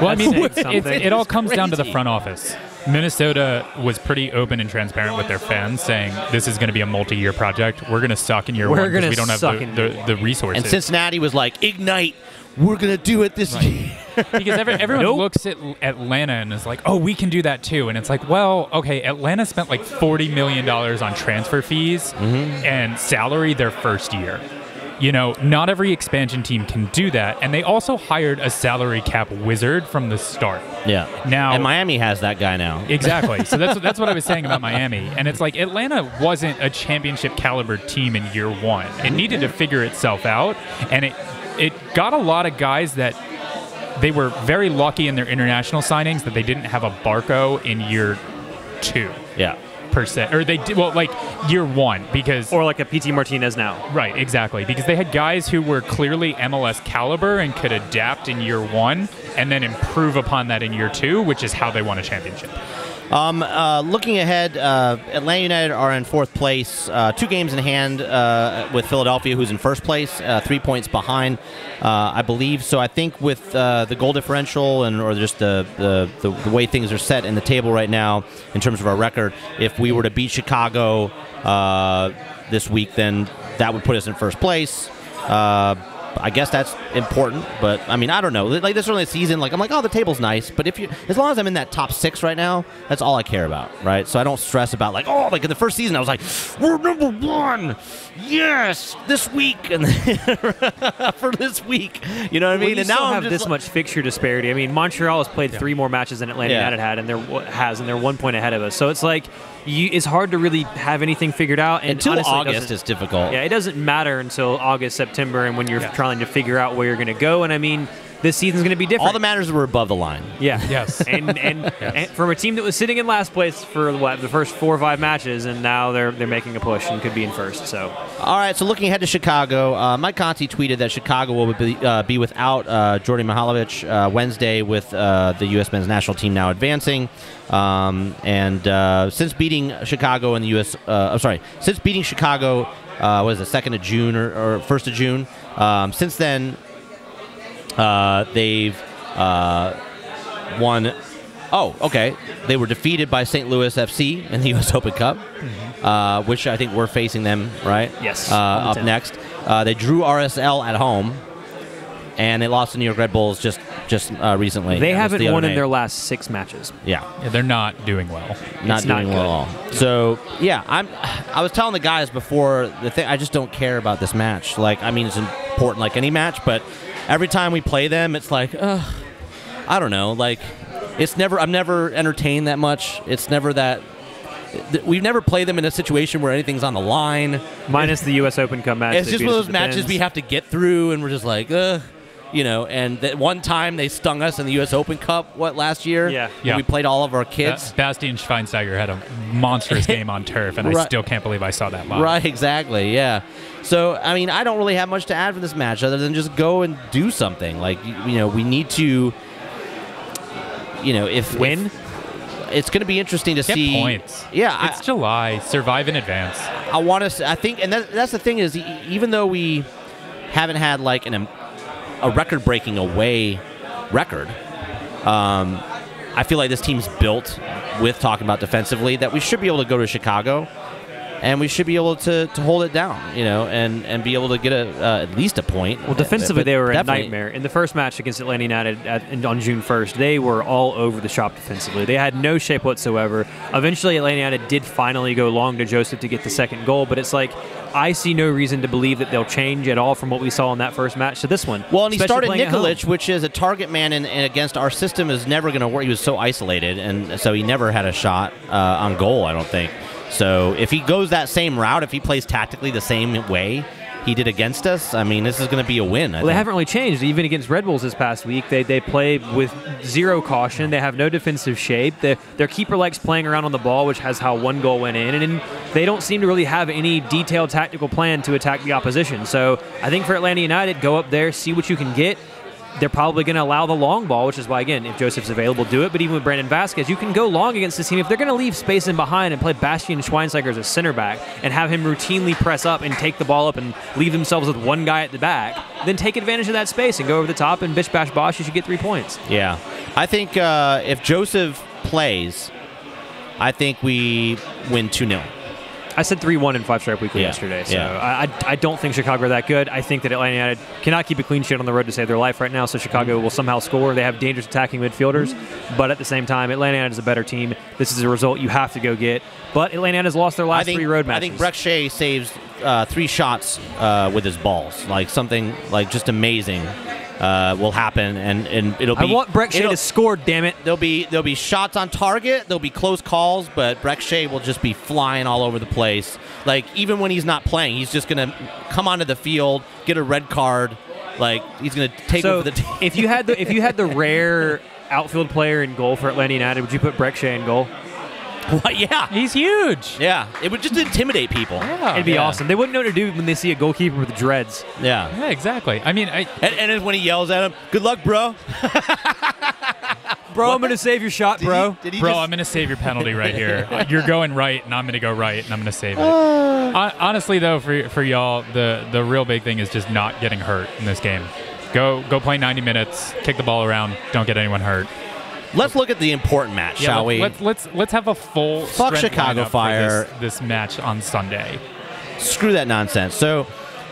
Well, I mean, it all comes down to the front office. Minnesota was pretty open and transparent with their fans, saying this is going to be a multi-year project. We're going to suck in year one because we don't have the resources. And Cincinnati was like, ignite. We're going to do it this year. Because everyone looks at Atlanta and is like, oh, we can do that too. And it's like, well, okay, Atlanta spent like $40 million on transfer fees and salary their first year. Not every expansion team can do that, and they also hired a salary cap wizard from the start. Yeah. Now, and Miami has that guy now. Exactly. So that's what I was saying about Miami, and it's like Atlanta wasn't a championship caliber team in year one. It needed to figure itself out, and it got a lot of guys that they were very lucky in their international signings that they didn't have a Barco in year 2. Yeah. %, or they did, well, like year 1, because or like a PT Martinez now. Right, exactly, because they had guys who were clearly MLS caliber and could adapt in year 1 and then improve upon that in year 2, which is how they won a championship. Looking ahead, Atlanta United are in 4th place, 2 games in hand with Philadelphia, who's in 1st place, 3 points behind, I believe. So I think with the goal differential or just the way things are set in the table right now in terms of our record, if we were to beat Chicago this week, then that would put us in 1st place. I guess that's important, but I mean, I don't know. Like this early season, like I'm like, oh, the table's nice, but as long as I'm in that top 6 right now, that's all I care about, right? So I don't stress about like, oh, like in the first season, I was like, we're number 1, yes, this week, and for this week, you know what I mean? Well, and now have this much fixture disparity. I mean, Montreal has played 3 more matches than Atlanta United had, and they're 1 point ahead of us. So it's like it's hard to really have anything figured out. And until honestly, August, it's difficult. Yeah, it doesn't matter until August, September, and when you're trying to figure out where you're going to go. And I mean, this season's going to be different. All that matters is we're above the line. Yeah. Yes. And from a team that was sitting in last place for the first 4 or 5 matches, and now they're making a push and could be in 1st. So. All right. So looking ahead to Chicago, Mike Conti tweeted that Chicago will be without Jordan Mihalovic Wednesday with the U.S. men's national team now advancing. Since beating Chicago in the U.S. Since beating Chicago, what is it, 2nd of June or 1st of June? Since then, they've won. Oh, okay. They were defeated by St. Louis FC in the U.S. Open Cup, which I think we're facing them, right? Yes. Up next. They drew RSL at home, and they lost to New York Red Bulls just recently. They haven't won in their last 6 matches. Yeah. They're not doing well. Not doing well at all. So, yeah, I was telling the guys before the thing, I just don't care about this match. Like, I mean, it's important like any match, but every time we play them, it's like, I don't know, like, I'm never entertained that much. It's never that. We've never played them in a situation where anything's on the line. Minus the U.S. Open Cup match. It's just one of those matches we have to get through, and we're just like, you know. And that one time they stung us in the U.S. Open Cup, last year? Yeah. When we played all of our kids. Bastian Schweinsteiger had a monstrous game on turf, and I still can't believe I saw that live. Right, exactly, yeah. So, I mean, I don't really have much to add for this match other than just go and do something. Like, you know, we need to, you know, win. It's going to be interesting to see points. Yeah, it's July. Survive in advance. I want to. I think, and that's the thing is, even though we haven't had like a record-breaking away record, I feel like this team's built with talking about defensively that we should be able to go to Chicago, and we should be able to hold it down, you know, and be able to get at least a point. Well, defensively, they were a nightmare. In the first match against Atlanta United on June 1st, they were all over the shop defensively. They had no shape whatsoever. Eventually, Atlanta United did finally go long to Joseph to get the 2nd goal, but it's like, I see no reason to believe that they'll change at all from what we saw in that first match to this one. Well, and he started Nikolic, which is a target man, and against our system is never going to work. He was so isolated, and so he never had a shot on goal, I don't think. So if he goes that same route, if he plays tactically the same way he did against us, I mean, this is going to be a win. Well, they haven't really changed. Even against Red Bulls this past week, they play with 0 caution. They have no defensive shape. Their keeper likes playing around on the ball, which has how 1 goal went in. And they don't seem to really have any detailed tactical plan to attack the opposition. So I think for Atlanta United, go up there, see what you can get. They're probably going to allow the long ball, which is why, again, if Joseph's available, do it. But even with Brandon Vasquez, you can go long against this team. If they're going to leave space in behind and play Bastian Schweinsteiger as a center back and have him routinely press up and take the ball up and leave themselves with 1 guy at the back, then take advantage of that space and go over the top and bish, bash, bosh, you should get 3 points. Yeah. I think if Joseph plays, I think we win 2-0. I said 3-1 in 5 Stripe Weekly yesterday, so I don't think Chicago are that good. I think that Atlanta United cannot keep a clean sheet on the road to save their life right now, so Chicago will somehow score. They have dangerous attacking midfielders, but at the same time, Atlanta United is a better team. This is a result you have to go get. But Atlanta United has lost their last 3 road matches. I think Breck Shea saves 3 shots with his balls, like something like just amazing. Will happen, and it'll be. I want Breck Shea to score. Damn it! There'll be shots on target. There'll be close calls, but Breck Shea will just be flying all over the place. Like even when he's not playing, he's just gonna come onto the field, get a red card. Like he's gonna take over the team. if you had the rare outfield player in goal for Atlanta United, would you put Breck Shea in goal? What? Yeah, he's huge. Yeah, it would just intimidate people. Yeah. It'd be awesome. They wouldn't know what to do when they see a goalkeeper with dreads. Yeah, exactly. I mean, and when he yells at him, "Good luck, bro." Bro, I'm going to save your shot, bro. Bro, I'm going to save your penalty right here. You're going right, and I'm going to go right, and I'm going to save it. Honestly, though, for y'all, the real big thing is just not getting hurt in this game. Go play 90 minutes, kick the ball around, don't get anyone hurt. Let's look at the important match, shall we? Let's have a full Fuck Chicago Fire for this match on Sunday. Screw that nonsense. So,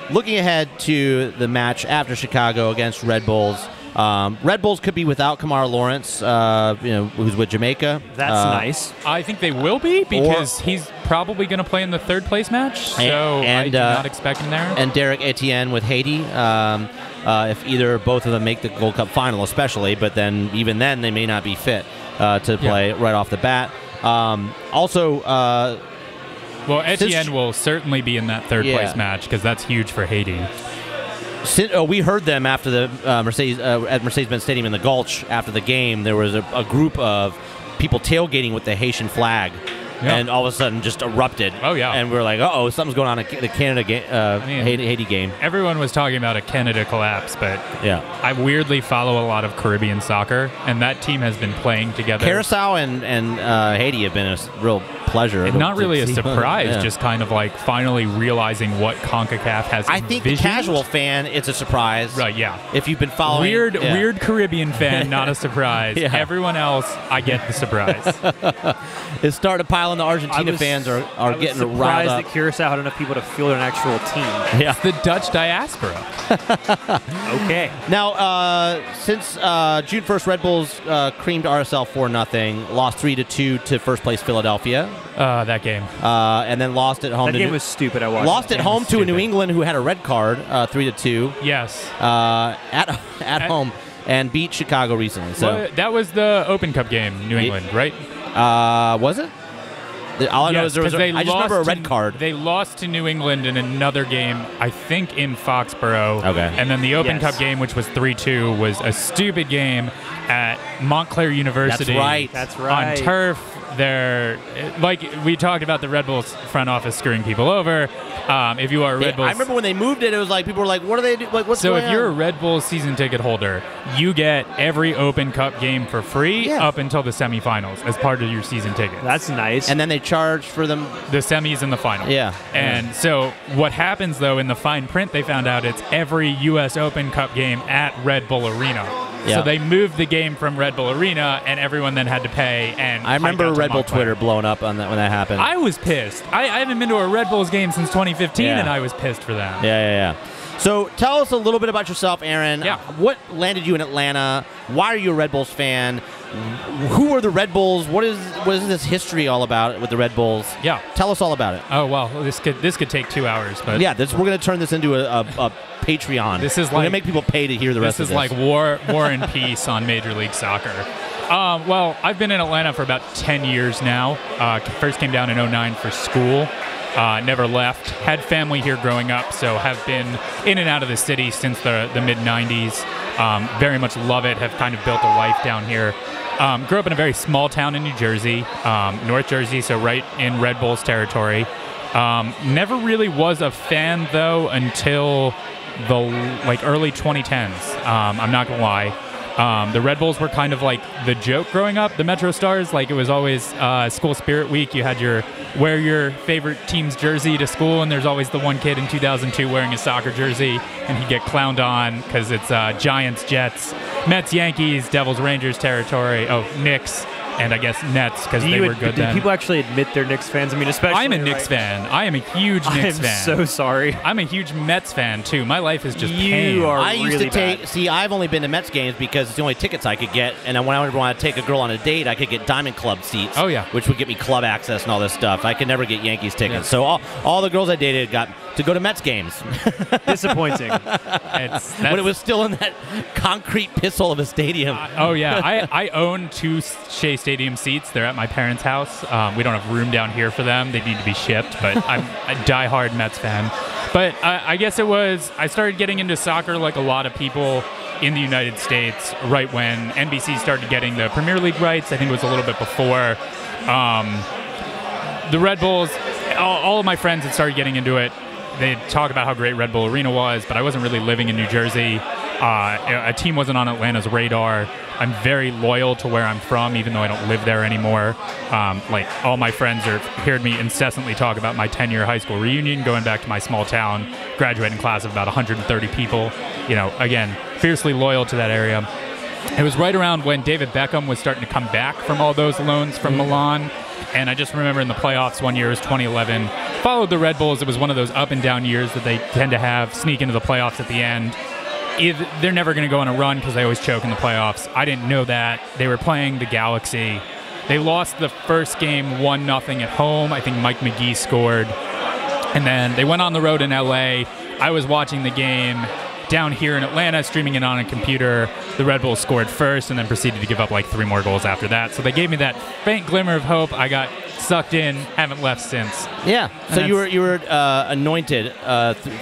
looking ahead to the match after Chicago against Red Bulls. Red Bulls could be without Kamara Lawrence, who's with Jamaica. That's nice. I think they will be because he's probably going to play in the third place match. So I do not expect him there. And Derek Etienne with Haiti. If either or both of them make the Gold Cup final, especially, but then even then they may not be fit to play right off the bat. Well, Etienne will certainly be in that third place match because that's huge for Haiti. We heard them after the at Mercedes-Benz Stadium in the Gulch after the game. There was a group of people tailgating with the Haitian flag, and all of a sudden just erupted. Oh, yeah. And we were like, uh-oh, something's going on in the Canada Haiti game. Everyone was talking about a Canada collapse, but I weirdly follow a lot of Caribbean soccer, and that team has been playing together. Curacao and Haiti have been a real pleasure. And not really a surprise, just kind of like finally realizing what CONCACAF has I think the casual fan, it's a surprise. Right, yeah. If you've been following... Weird Caribbean fan, not a surprise. Everyone else, I get the surprise. It's starting to pile in. The Argentina fans are getting riled up. Surprised that Curacao had enough people to field an actual team. Yeah. It's the Dutch diaspora. Okay. Now, since June 1st, Red Bulls creamed RSL 4-0, lost 3-2 to first place Philadelphia. That game. And then lost at home. That game was stupid. I watched. Lost at home to a New England who had a red card, 3-2. Yes. At home, and beat Chicago recently. So well, that was the Open Cup game, New England, right? Was it? All I know is I just remember a red card. They lost to New England in another game, I think in Foxborough. Okay. And then the Open Cup game, which was 3-2, was a stupid game at Montclair University. That's right. On turf. They're like we talked about the Red Bulls front office screwing people over. If you are a Red Bulls, I remember when they moved it, it was like people were like, "What are they do? Like, what's going on?" So if you're a Red Bulls season ticket holder, you get every Open Cup game for free up until the semifinals as part of your season ticket. That's nice. And then they charge for them the semis and the final. Yeah. And so what happens though in the fine print, they found out it's every U.S. Open Cup game at Red Bull Arena. Yeah. So they moved the game from Red Bull Arena, and everyone then had to pay. And I remember Red Bull Twitter blowing up on that when that happened. I was pissed. I haven't been to a Red Bulls game since 2015, and I was pissed for them. Yeah. So tell us a little bit about yourself, Aaron. Yeah. What landed you in Atlanta? Why are you a Red Bulls fan? Who are the Red Bulls? What is this history all about with the Red Bulls? Yeah. Tell us all about it. Oh, well, this could take 2 hours. But yeah, we're going to turn this into a Patreon. We're going to make people pay to hear the rest of this. This is like War and Peace on Major League Soccer. Well, I've been in Atlanta for about 10 years now. First came down in 2009 for school. Never left. Had family here growing up, so have been in and out of the city since the mid-'90s. Very much love it. Have kind of built a life down here. Grew up in a very small town in New Jersey, North Jersey, so right in Red Bulls territory. Never really was a fan, though, until the early 2010s. I'm not going to lie. The Red Bulls were kind of like the joke growing up, the Metro Stars. Like it was always school spirit week. You had wear your favorite team's jersey to school, and there's always the one kid in 2002 wearing a soccer jersey, and he'd get clowned on because it's Giants, Jets, Mets, Yankees, Devils, Rangers territory. Oh, Knicks. And I guess Nets because they were good then. Do people actually admit they're Knicks fans? I mean, especially I'm a Knicks fan. I am a huge Knicks fan. I'm so sorry. I'm a huge Mets fan too. My life is just pain. I used to take. See, I've only been to Mets games because it's the only tickets I could get. And when I would want to take a girl on a date, I could get Diamond Club seats. Oh yeah, which would get me club access and all this stuff. I could never get Yankees tickets. So all the girls I dated got to go to Mets games. Disappointing. When it was still in that concrete pisshole of a stadium. Oh yeah, I own 2 Shea Stadium seats. They're at my parents' house. We don't have room down here for them. They need to be shipped, but I'm a diehard Mets fan. But I guess I started getting into soccer like a lot of people in the United States right when NBC started getting the Premier League rights. I think it was a little bit before. The Red Bulls, all of my friends had started getting into it. They'd talk about how great Red Bull Arena was, but I wasn't really living in New Jersey. A team wasn't on Atlanta's radar. I'm very loyal to where I'm from, even though I don't live there anymore. Like all my friends are heard me incessantly talk about my 10-year high school reunion, going back to my small town, graduating class of about 130 people. You know, again, fiercely loyal to that area. It was right around when David Beckham was starting to come back from all those loans from Milan. And I just remember in the playoffs one year, it was 2011, followed the Red Bulls. It was one of those up and down years that they tend to have, sneak into the playoffs at the end. They're never going to go on a run because they always choke in the playoffs. I didn't know that. They were playing the Galaxy. They lost the first game 1-0 at home. I think Mike McGee scored. And then they went on the road in LA. I was watching the game down here in Atlanta, streaming it on a computer. The Red Bulls scored first and then proceeded to give up like 3 more goals after that. So they gave me that faint glimmer of hope. I got sucked in, haven't left since. Yeah. So you were anointed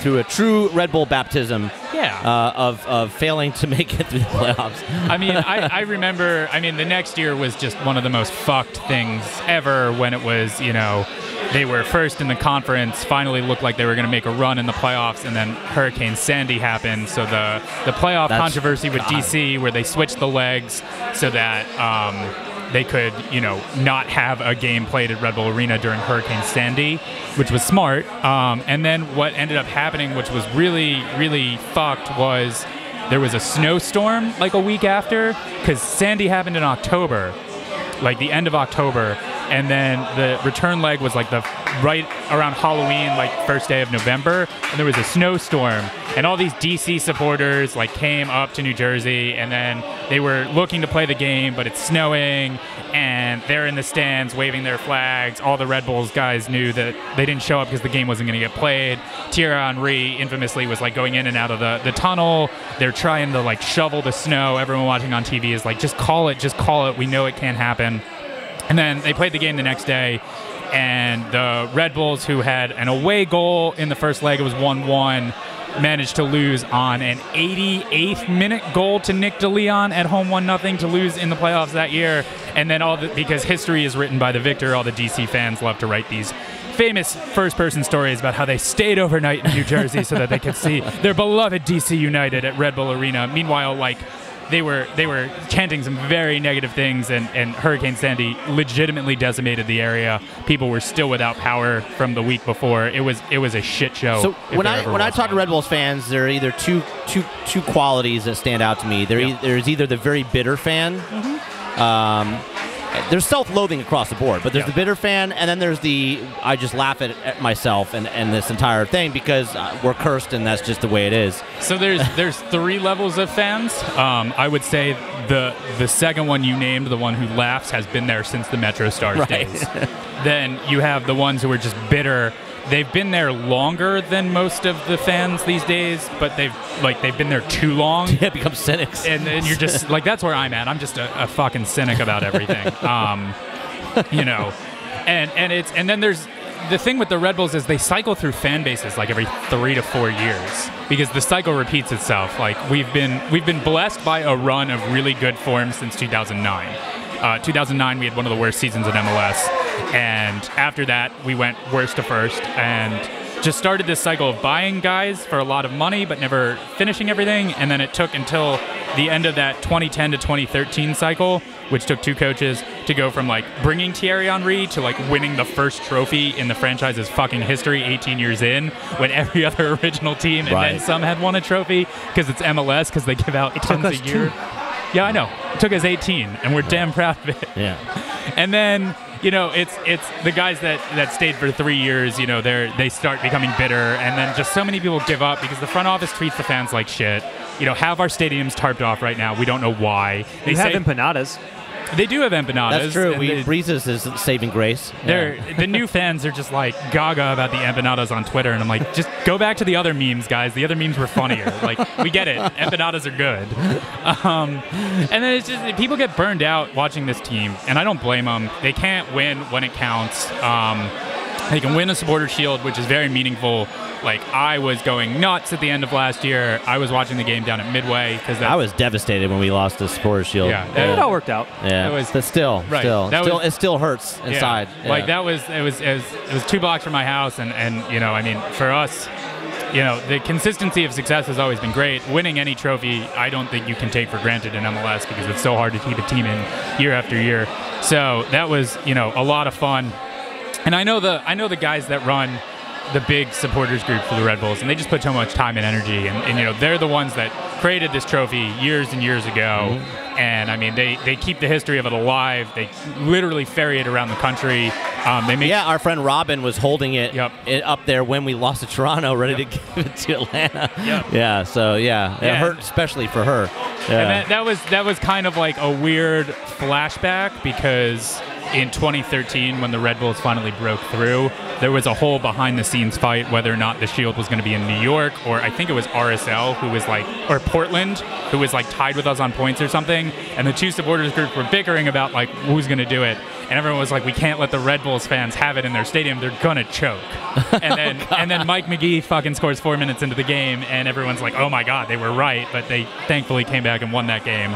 through a true Red Bull baptism. Yeah. Of failing to make it through the playoffs. I mean, I remember. I mean, the next year was just one of the most fucked things ever when it was, you know, they were first in the conference, finally looked like they were going to make a run in the playoffs, and then Hurricane Sandy happened. So the playoff controversy with DC, where they switched the legs so that they could, you know, not have a game played at Red Bull Arena during Hurricane Sandy, which was smart. And then what ended up happening, which was really, really fucked, was there was a snowstorm like a week after, because Sandy happened in October, like the end of October. And then the return leg was like the right around Halloween, like first day of November, and there was a snowstorm. And all these DC supporters like came up to New Jersey, and then they were looking to play the game, but it's snowing, and they're in the stands waving their flags. All the Red Bulls guys knew that they didn't show up because the game wasn't going to get played. Thierry Henry infamously was like going in and out of the tunnel. They're trying to like shovel the snow. Everyone watching on TV is like, just call it. We know it can't happen. And then they played the game the next day, and the Red Bulls, who had an away goal in the first leg, it was 1-1, managed to lose on an 88th minute goal to Nick DeLeon at home, 1-0 to lose in the playoffs that year. And then because history is written by the victor, all the DC fans love to write these famous first-person stories about how they stayed overnight in New Jersey so that they could see their beloved DC United at Red Bull Arena. Meanwhile, like, they were chanting some very negative things, and Hurricane Sandy legitimately decimated the area. People were still without power from the week before. It was a shit show. So when I talk to Red Bulls fans, there are either two qualities that stand out to me. There's either the very bitter fan. There's self-loathing across the board, but there's the bitter fan, and then there's the I just laugh at myself and this entire thing because we're cursed and that's just the way it is. So there's 3 levels of fans. I would say the second one you named, the one who laughs, has been there since the Metro Stars days. Then you have the ones who are just bitter. They've been there longer than most of the fans these days, but they've been there too long. Yeah, become cynics. And you're just like, that's where I'm at. I'm just a fucking cynic about everything. You know, and then there's the thing with the Red Bulls is they cycle through fan bases like every 3 to 4 years because the cycle repeats itself. Like we've been blessed by a run of really good form since 2009. 2009 we had one of the worst seasons in MLS. And after that, we went worst to first and just started this cycle of buying guys for a lot of money but never finishing everything. And then it took until the end of that 2010 to 2013 cycle, which took 2 coaches, to go from like bringing Thierry Henry to like winning the first trophy in the franchise's fucking history 18 years in, when every other original team and then some had won a trophy because it's MLS, because they give out tons a year. Yeah, I know. It took us 18, and we're damn proud of it. Yeah. And then, you know, it's the guys that stayed for 3 years, you know, they start becoming bitter, and then just so many people give up because the front office treats the fans like shit. You know, half our stadium's tarped off right now. We don't know why. They have empanadas. They do have empanadas. That's true. Breezes is saving grace. The new fans are just like gaga about the empanadas on Twitter, and I'm like, just go back to the other memes, guys. The other memes were funnier. Like, we get it. Empanadas are good. And then it's just people get burned out watching this team, and I don't blame them. They can't win when it counts. They can win a supporter shield, which is very meaningful. Like, I was going nuts at the end of last year. I was watching the game down at Midway because I was devastated when we lost the supporter shield. Yeah, it all worked out. Yeah, but still, it still hurts inside. Yeah. Like it was 2 blocks from my house, and you know, I mean, for us, the consistency of success has always been great. Winning any trophy, I don't think you can take for granted in MLS because it's so hard to keep a team in year after year. So that was, a lot of fun. And I know the guys that run the big supporters group for the Red Bulls, and they just put so much time and energy. And they're the ones that created this trophy years and years ago. Mm-hmm. And I mean, they keep the history of it alive. They literally ferry it around the country. Our friend Robin was holding it up there when we lost to Toronto, ready to give it to Atlanta. Yep. Yeah, so it hurt especially for her. Yeah. And that was kind of like a weird flashback because in 2013, when the Red Bulls finally broke through, there was a whole behind-the-scenes fight whether or not the Shield was going to be in New York, or I think it was RSL, or Portland, who was tied with us on points or something, and the two supporters group were bickering about who's going to do it, and everyone was like, we can't let the Red Bulls fans have it in their stadium, they're going to choke. And then Mike McGee fucking scores 4 minutes into the game, and everyone's like, oh my God, they were right, but they thankfully came back and won that game.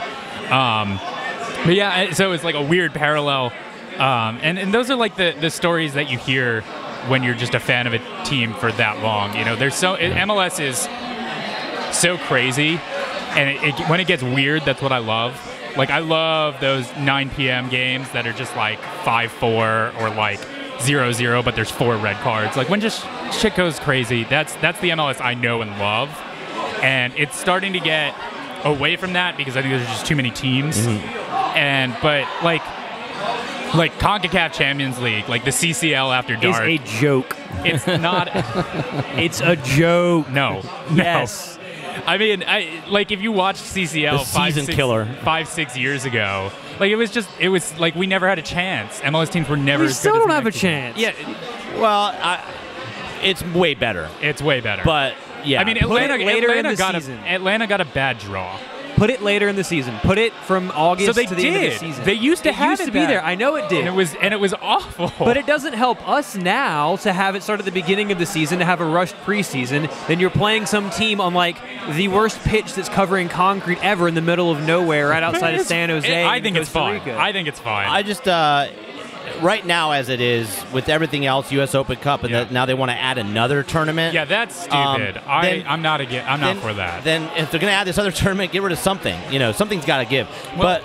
But yeah, so it's like a weird parallel. And those are the stories that you hear when you're just a fan of a team for that long. MLS is so crazy, and when it gets weird, that's what I love. I love those 9 p.m. games that are just 5-4 or 0-0, but there's 4 red cards. When just shit goes crazy, that's the MLS I know and love. And it's starting to get away from that because I think there's just too many teams. Mm-hmm. But CONCACAF Champions League, the CCL After Dark. Is a joke. It's not. It's a joke. No. Yes. I mean, if you watched CCL 5-6 years ago, it was we never had a chance. MLS teams were never. We still don't have a chance. Yeah. Well, it's way better. It's way better. But yeah, I mean, Atlanta got a bad draw. Put it later in the season. Put it from August to the end of the season. They used to be there. I know it did. And it was awful. But it doesn't help us now to have it start at the beginning of the season, to have a rushed preseason. Then you're playing some team on the worst pitch that's covering concrete ever in the middle of nowhere, right outside of San Jose. I think it's fine. I just right now, as it is with everything else, U.S. Open Cup, and now they want to add another tournament. Yeah, that's stupid. I'm not for that. Then if they're going to add this other tournament, get rid of something. Something's got to give. Well,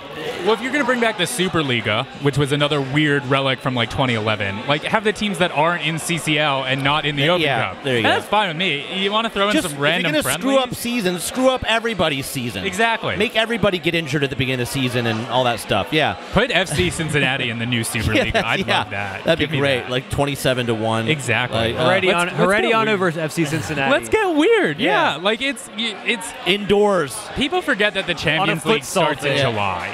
if you're going to bring back the Superliga, which was another weird relic from 2011, have the teams that aren't in CCL and not in the Open Cup. There you go. That's fine with me. You want to throw in some random friendlies? If you're going to screw up everybody's season. Exactly. Make everybody get injured at the beginning of the season and all that stuff. Yeah. Put FC Cincinnati in the new Superliga. I'd love that. That'd be great. 27-1. Exactly. Herediano versus FC Cincinnati. Let's get weird. Yeah. It's indoors. People forget that the Champions League starts in July.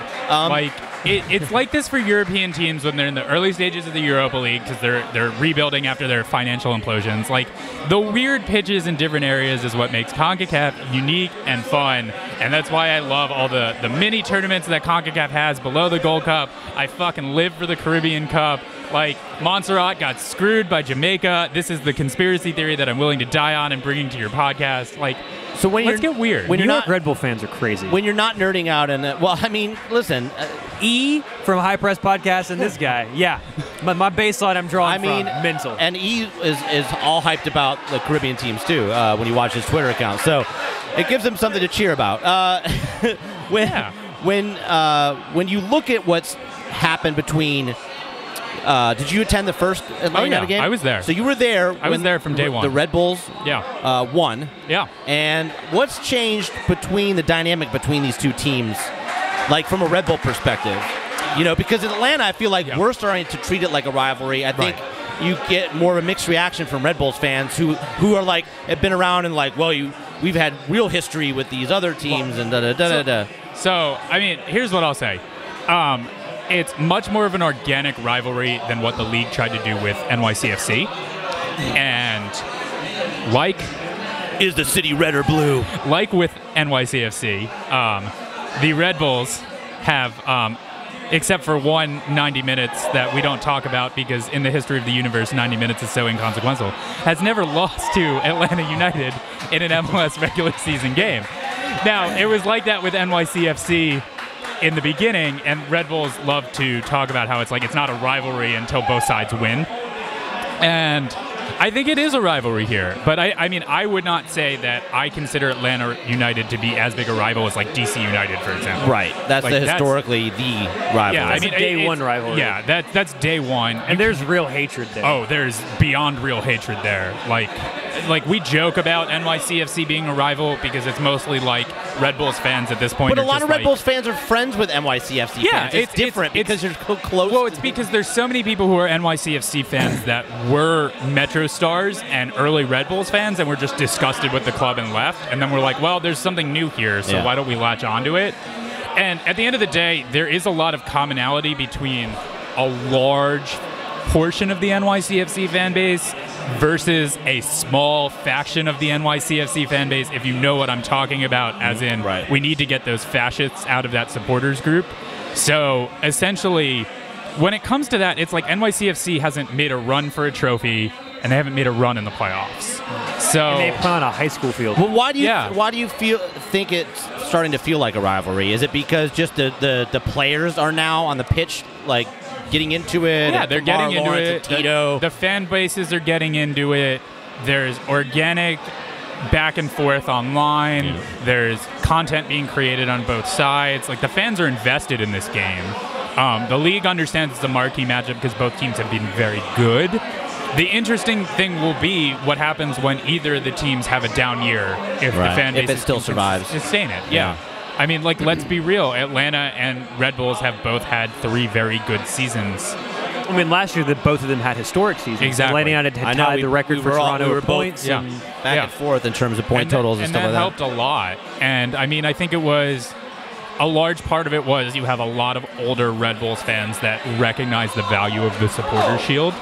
It's like this for European teams when they're in the early stages of the Europa League because they're rebuilding after their financial implosions. The weird pitches in different areas is what makes CONCACAF unique and fun, and that's why I love all the mini tournaments that CONCACAF has below the Gold Cup. I fucking live for the Caribbean Cup. Montserrat got screwed by Jamaica. This is the conspiracy theory that I'm willing to die on and bringing to your podcast. So let's get weird. When New York Red Bull fans are crazy. When you're not nerding out, listen. E from High Press Podcast and this guy. Yeah. My baseline I'm drawing from. Mental. And E is all hyped about the Caribbean teams, too, when you watch his Twitter account. So it gives him something to cheer about. When you look at what's happened between... did you attend the first Atlanta United game? I was there. So you were there. I was there from day one. The Red Bulls won. Yeah. And what's changed between the dynamic between these two teams, from a Red Bull perspective? Because in Atlanta, I feel like we're starting to treat it like a rivalry. I think you get more of a mixed reaction from Red Bulls fans who are have been around and we've had real history with these other teams and da-da-da-da-da. So, I mean, here's what I'll say. It's much more of an organic rivalry than what the league tried to do with NYCFC. And is the city red or blue? Like with NYCFC, the Red Bulls have, except for one 90 minutes that we don't talk about because in the history of the universe, 90 minutes is so inconsequential, has never lost to Atlanta United in an MLS regular season game. Now, it was like that with NYCFC in the beginning, and Red Bulls love to talk about how it's not a rivalry until both sides win. And I think it is a rivalry here, but I mean, I would not say that I consider Atlanta United to be as big a rival as like DC United, for example. Right. That's historically the rivalry. Yeah, I mean, day one rivalry. Yeah, that's day one. And there's real hatred there. Oh, there's beyond real hatred there. Like we joke about NYCFC being a rival because it's mostly like Red Bulls fans at this point. But a lot of Red Bulls fans are friends with NYCFC fans. It's different because you're so close. Well, it's because there's so many people who are NYCFC fans that were Metro Stars and early Red Bulls fans and were just disgusted with the club and left. And then we're like, well, there's something new here, so why don't we latch onto it? And at the end of the day, there is a lot of commonality between a large portion of the NYCFC fan base versus a small faction of the NYCFC fan base, if you know what I'm talking about, as in we need to get those fascists out of that supporters group. So essentially, when it comes to that, it's like NYCFC hasn't made a run for a trophy and they haven't made a run in the playoffs. So and they play on a high school field. Well, why do you think it's starting to feel like a rivalry? Is it because just the players are now on the pitch, like getting into it? Yeah, they're getting into it. Tito. The fan bases are getting into it. There's organic back and forth online. Yeah. There's content being created on both sides. Like, the fans are invested in this game. The league understands it's a marquee matchup because both teams have been very good. The interesting thing will be what happens when either of the teams have a down year if the fan base still survives. Sustain it. Yeah. I mean, like, let's be real. Atlanta and Red Bulls have both had 3 very good seasons. I mean, last year both of them had historic seasons. Exactly. Atlanta United had tied the record for Toronto points. Back and forth in terms of point totals and stuff like that. And that helped a lot. And, I mean, I think it was a large part of it was you have a lot of older Red Bulls fans that recognize the value of the supporter shield.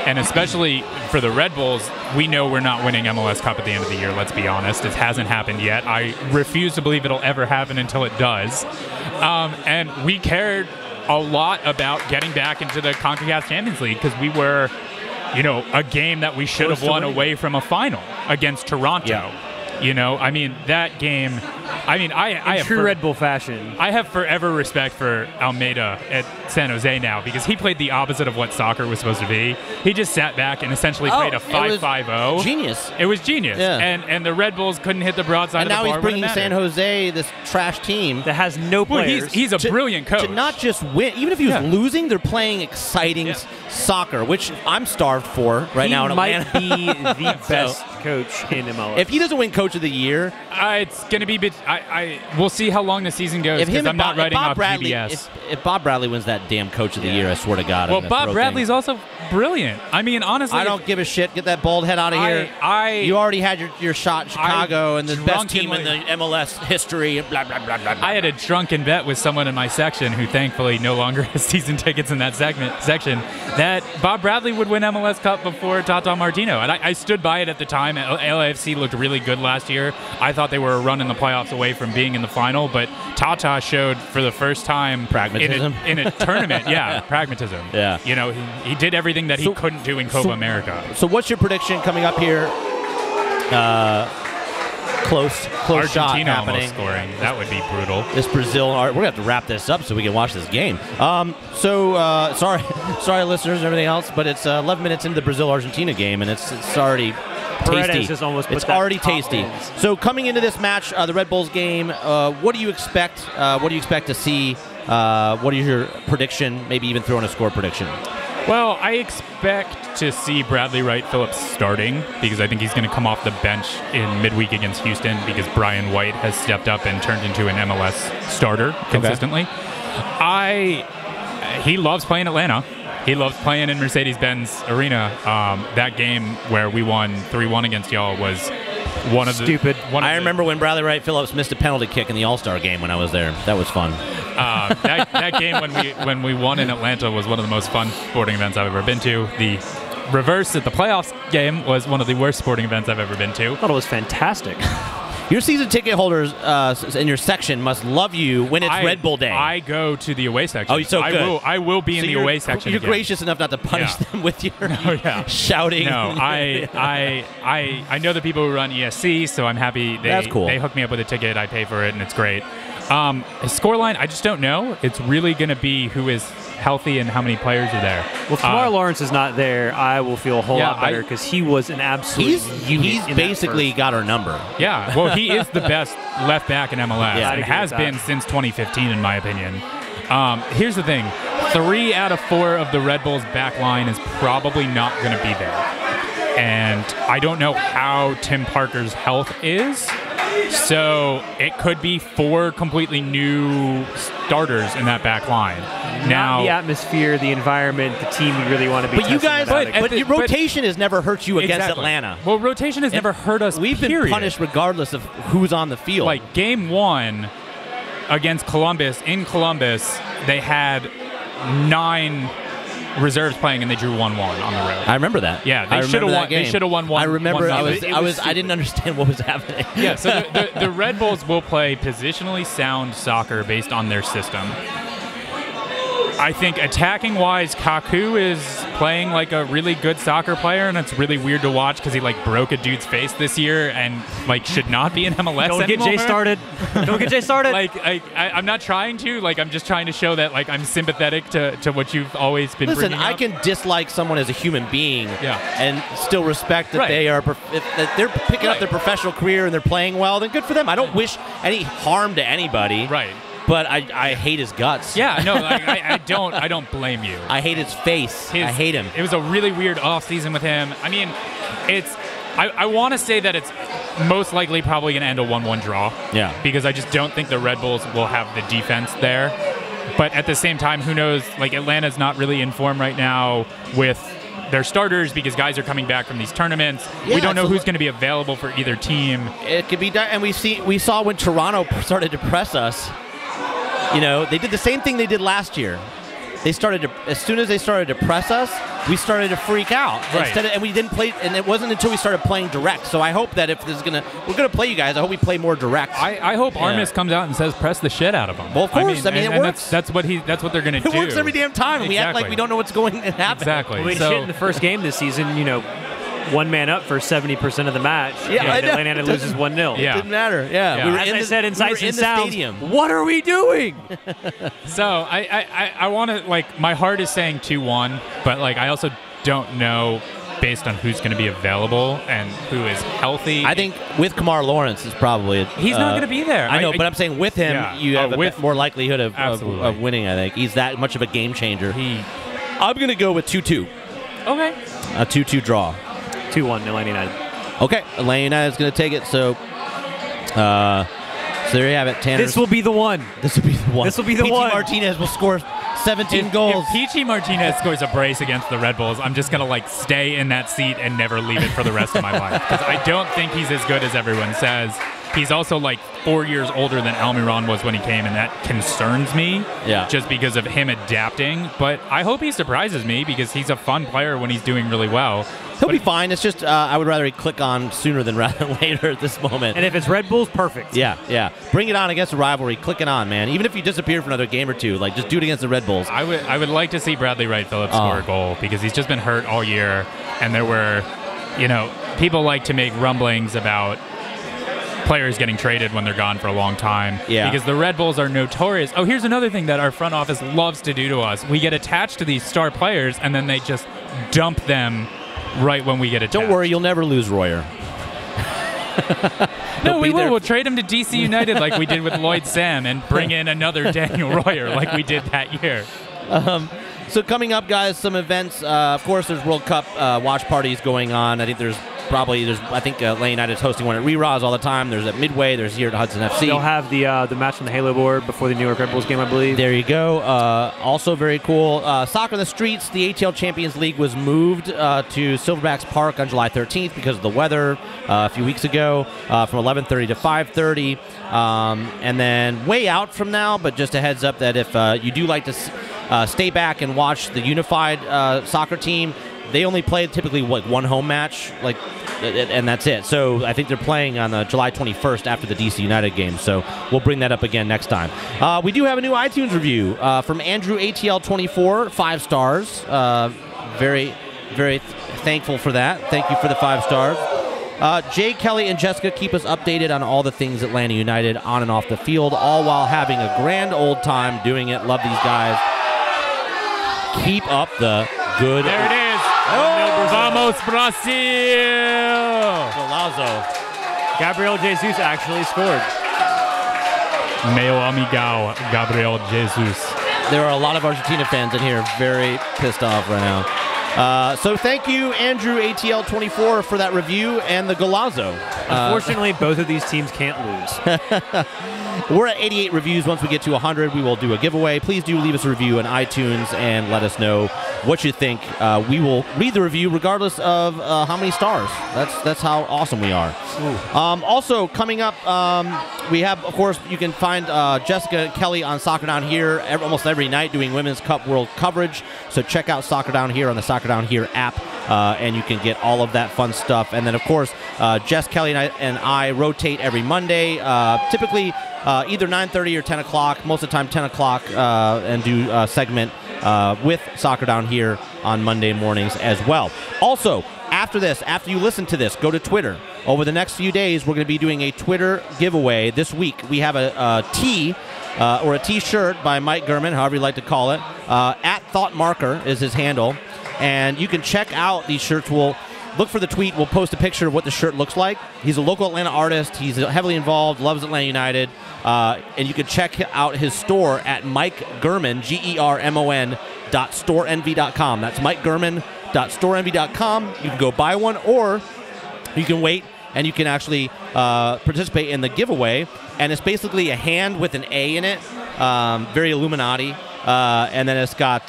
And especially for the Red Bulls, we know we're not winning MLS Cup at the end of the year, let's be honest. It hasn't happened yet. I refuse to believe it'll ever happen until it does. And we cared a lot about getting back into the CONCACAF Champions League because we were, a game that we should have won away from a final against Toronto. Yeah. I mean, that game, I have true Red Bull fashion. I have forever respect for Almeida at San Jose now because he played the opposite of what soccer was supposed to be. He just sat back and essentially played a 5-5-0. Genius. It was genius. Yeah. And the Red Bulls couldn't hit the broadside of the bar. And now he's bringing San Jose, this trash team that has no players. Well, he's a brilliant coach. To not just win, even if he was losing, they're playing exciting soccer, which I'm starved for right now in Atlanta. He might be the best coach in MLS. If he doesn't win Coach of the Year, it's going to be. We'll see how long the season goes because I'm not writing off GBS. If Bob Bradley wins that damn Coach of the Year, I swear to God. Well, Bob Bradley's also brilliant. I mean, honestly, I don't give a shit. Get that bald head out of here. You already had your shot in Chicago and the best team in the MLS history. Blah blah blah blah. I had a drunken bet with someone in my section who thankfully no longer has season tickets in that section that Bob Bradley would win MLS Cup before Tata Martino, and I stood by it at the time. LAFC looked really good last year. I thought they were a run in the playoffs away from being in the final, but Tata showed for the first time pragmatism in a tournament. Pragmatism. Yeah. He did everything that he couldn't do in Copa America. So what's your prediction coming up here? Close shot Argentina happening. Almost scoring. That would be brutal. This Brazil, we're gonna have to wrap this up so we can watch this game. Sorry, listeners and everything else, but it's 11 minutes into the Brazil-Argentina game, and it's already tasty. It's already tasty. So coming into this match, the Red Bulls game, what do you expect? What do you expect to see? What is your prediction? Maybe even throw in a score prediction. Well, I expect to see Bradley Wright Phillips starting because I think he's going to come off the bench in midweek against Houston because Brian White has stepped up and turned into an MLS starter consistently. He loves playing Atlanta. He loves playing in Mercedes-Benz Arena. That game where we won 3-1 against y'all was one of stupid. I remember when Bradley Wright Phillips missed a penalty kick in the All-Star game when I was there. That was fun. That game when we won in Atlanta was one of the most fun sporting events I've ever been to. The reverse at the playoffs game was one of the worst sporting events I've ever been to. I thought it was fantastic. Your season ticket holders in your section must love you when it's Red Bull Day. I go to the away section. Oh, you're so good. I will be in the away section. You're gracious enough not to punish them with your shouting. No, I know the people who run ESC, so I'm happy. That's cool. They hook me up with a ticket. I pay for it, and it's great. Scoreline, I just don't know. It's really going to be who is healthy and how many players are there. Well, if Kamar Lawrence is not there, I will feel a whole lot better because he was an absolute unit. He's basically got our number. Yeah, well, he is the best left back in MLS and has been since 2015, in my opinion. Here's the thing. 3 out of 4 of the Red Bulls back line is probably not going to be there. And I don't know how Tim Parker's health is. So it could be 4 completely new starters in that back line. Now, not the atmosphere, the environment, the team you really want to be. But you guys, but rotation has never hurt you against Atlanta. Well, rotation has never hurt us. We've been punished regardless of who's on the field. Like game 1 against Columbus, in Columbus, they had 9 reserves playing and they drew 1-1 on the road. I remember that. Yeah, they should have won. They should have won 1. I remember. 1-0. I didn't understand what was happening. Yeah. So the Red Bulls will play positionally sound soccer based on their system. I think attacking-wise, Kaku is playing like a really good soccer player, and it's really weird to watch because he like broke a dude's face this year and like should not be in MLS Don't anymore. get Jay started. Don't get Jay started. Like I'm not trying to. Like I'm just trying to show that like I'm sympathetic to what you've always been. Listen, bringing I up. can dislike someone as a human being, Yeah. and still respect that they are. If they're picking up their professional career and they're playing well, then good for them. I don't wish any harm to anybody. Right. But I hate his guts. Yeah, no, I don't blame you. I hate his face. I hate him. It was a really weird off season with him. I mean, I want to say that it's most likely probably going to end a 1-1 draw. Yeah. Because I just don't think the Red Bulls will have the defense there. But at the same time, who knows? Like Atlanta's not really in form right now with their starters because guys are coming back from these tournaments. Yeah, we don't know who's going to be available for either team. It could be done, and we saw when Toronto started to press us. You know, they did the same thing they did last year. They started to, as soon as they started to press us, we started to freak out. Right. And we didn't play, and it wasn't until we started playing direct. So I hope that if this is we're gonna play you guys. I hope we play more direct. I hope Armis comes out and says press the shit out of them. Well, of course. I mean, it works. That's what they're gonna do. It works every damn time, and we act like we don't know what's going to happen. Exactly. Well, we shit in the first game this season. You know, one man up for 70% of the match. Yeah, and Atlanta loses 1-0. Yeah. It didn't matter. Yeah. We were as I said in Sights and Sounds, stadium. what are we doing? So I want to, like, my heart is saying 2-1, but like I also don't know based on who's going to be available and who is healthy. I think with Kamar Lawrence is probably he's not going to be there. I know, but I'm saying with him, you have a bit more likelihood of winning. I think he's that much of a game changer. I'm going to go with 2-2. Okay. A 2-2 draw. 2-1 Atlanta United. Okay, Atlanta United is going to take it. So, so there you have it. Tanner. This will be the one. This will be the one. This will be the P.T. one. Martinez will score 17 goals. If Peachy Martinez scores a brace against the Red Bulls, I'm just going to like stay in that seat and never leave it for the rest of my life because I don't think he's as good as everyone says. He's also like 4 years older than Almiron was when he came, and that concerns me. Yeah. Just because of him adapting. But I hope he surprises me because he's a fun player when he's doing really well. He'll be fine. It's just I would rather he click on sooner than rather than later at this moment. And if it's Red Bulls, perfect. Yeah. Bring it on against the rivalry. Click it on, man. Even if you disappear for another game or two, like just do it against the Red Bulls. I would like to see Bradley Wright Phillips score a goal because he's just been hurt all year, and there were, people like to make rumblings about players getting traded when they're gone for a long time. Yeah. Because the Red Bulls are notorious. Oh, here's another thing that our front office loves to do to us. We get attached to these star players, and then they just dump them right when we get attached. Don't worry, you'll never lose Royer. No, we will. We'll trade him to DC United like we did with Lloyd Sam and bring in another Daniel Royer like we did that year. So coming up, guys, some events. Of course, there's World Cup watch parties going on. I think I think Atlanta United is hosting one at Re-Raws all the time. There's at Midway. There's here at Hudson FC. They'll have the match on the Halo board before the New York Red Bulls game, I believe. There you go. Also very cool. Soccer in the Streets. The ATL Champions League was moved to Silverbacks Park on July 13th because of the weather a few weeks ago from 11:30 to 5:30. And then way out from now, but just a heads up that if you do like to stay back and watch the unified soccer team, they only play typically like one home match, and that's it. So I think they're playing on July 21st after the DC United game. So we'll bring that up again next time. We do have a new iTunes review from Andrew ATL24, 5 stars. Very, very thankful for that. Thank you for the 5 stars. Jay, Kelly, and Jessica keep us updated on all the things Atlanta United on and off the field, all while having a grand old time doing it. Love these guys. keep up the good. There it is. Oh! Vamos, Brasil! Golazo. Gabriel Jesus actually scored. Meu amigão, Gabriel Jesus. There are a lot of Argentina fans in here very pissed off right now. So thank you, Andrew ATL 24, for that review and the golazo. Unfortunately, both of these teams can't lose. We're at 88 reviews. Once we get to 100, we will do a giveaway. Please do leave us a review on iTunes and let us know what you think. We will read the review regardless of how many stars. That's how awesome we are. Also, coming up, we have, of course, you can find Jessica and Kelly on Soccer Down Here almost every night doing Women's Cup World coverage. So check out Soccer Down Here on the Soccer Down Here app, and you can get all of that fun stuff. And then, of course, Jess, Kelly, and I rotate every Monday, typically either 9:30 or 10 o'clock, most of the time 10 o'clock, and do a segment with Soccer Down Here on Monday mornings as well. Also, after this, after you listen to this, go to Twitter. Over the next few days, we're going to be doing a Twitter giveaway. This week, we have a tee or a T-shirt by Mike Gurman, however you like to call it. At Thought Marker is his handle. And you can check out these shirts. We'll look for the tweet. We'll post a picture of what the shirt looks like. He's a local Atlanta artist. He's heavily involved, loves Atlanta United. And you can check out his store at Mike Gurman, GERMON.StoreEnvy.com. That's MikeGurman.StoreEnvy.com. You can go buy one, or you can wait and you can actually participate in the giveaway. And it's basically a hand with an A in it, very Illuminati. And then it's got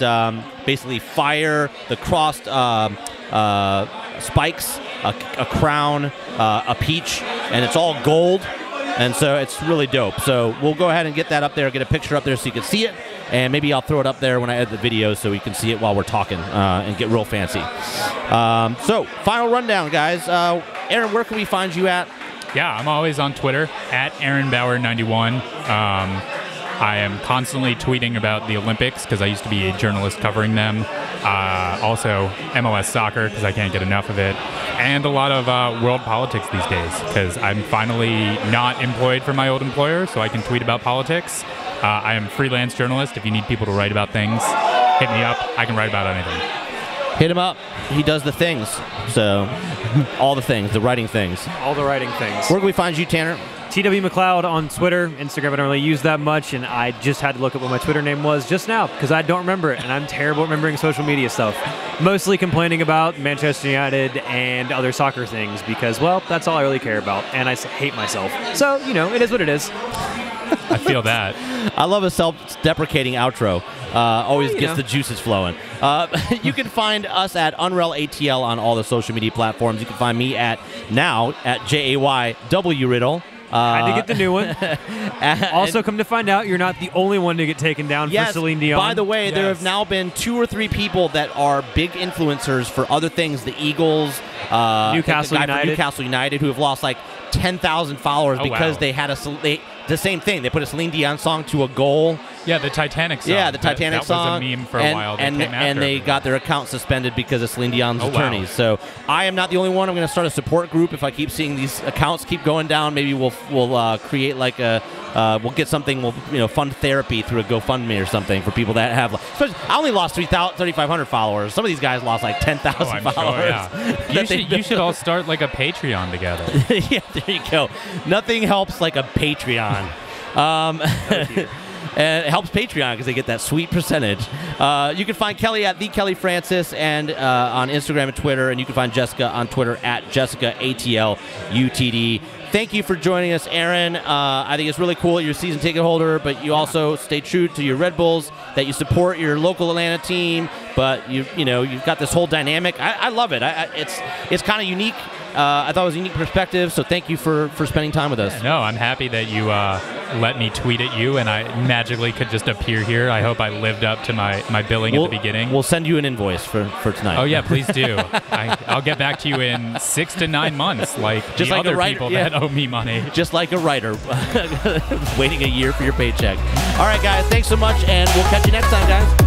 basically fire, the crossed spikes, a crown, a peach, and it's all gold. And so it's really dope. So we'll go ahead and get that up there, get a picture up there so you can see it. And maybe I'll throw it up there when I edit the video so you can see it while we're talking and get real fancy. So final rundown, guys. Aaron, where can we find you at? Yeah, I'm always on Twitter at Aaron Bauer 91. I am constantly tweeting about the Olympics because I used to be a journalist covering them. Also, MLS soccer because I can't get enough of it. And a lot of world politics these days because I'm finally not employed for my old employer, so I can tweet about politics. I am a freelance journalist. If you need people to write about things, hit me up. I can write about anything. Hit him up. He does the things. So, all the things, the writing things. All the writing things. Where can we find you, Tanner? TW McLeod on Twitter. Instagram, I don't really use that much, and I just had to look up what my Twitter name was just now because I don't remember it, and I'm terrible at remembering social media stuff. Mostly complaining about Manchester United and other soccer things because, well, that's all I really care about, and I hate myself. So, you know, it is what it is. I feel that. I love a self-deprecating outro. Always gets the juices flowing. You can find us at UNRELATED on all the social media platforms. You can find me at JAYWRiddle. Had to get the new one. Also, come to find out, you're not the only one to get taken down for Celine Dion. By the way, there have now been 2 or 3 people that are big influencers for other things. The Eagles, Newcastle United, who have lost like 10,000 followers because they had the same thing. They put a Celine Dion song to a goal. Yeah, the Titanic song. Yeah, the Titanic song. That was a meme for a while. And they got their account suspended because of Celine Dion's attorneys. So I am not the only one. I'm going to start a support group. If I keep seeing these accounts keep going down, maybe we'll create like a we'll get something. We'll fund therapy through a GoFundMe or something for people that have. I only lost 3,500 followers. Some of these guys lost like 10,000 followers. Sure, yeah. you should all start like a Patreon together. Yeah, there you go. Nothing helps like a Patreon. And it helps Patreon because they get that sweet percentage. You can find Kelly at @TheKellyFrancis and on Instagram and Twitter, and you can find Jessica on Twitter at Jessica ATL UTD. Thank you for joining us, Aaron. I think it's really cool that you're a season ticket holder, but you also stay true to your Red Bulls, that you support your local Atlanta team, but you've got this whole dynamic. I love it. It's kind of unique. I thought it was a unique perspective, so thank you for spending time with us. No, I'm happy that you let me tweet at you and I magically could just appear here. I hope I lived up to my billing at the beginning. We'll send you an invoice for tonight. Oh, yeah, please do. I'll get back to you in 6 to 9 months, like just the like other people that owe me money. Just like a writer waiting a year for your paycheck. All right, guys, thanks so much, and we'll catch you next time, guys.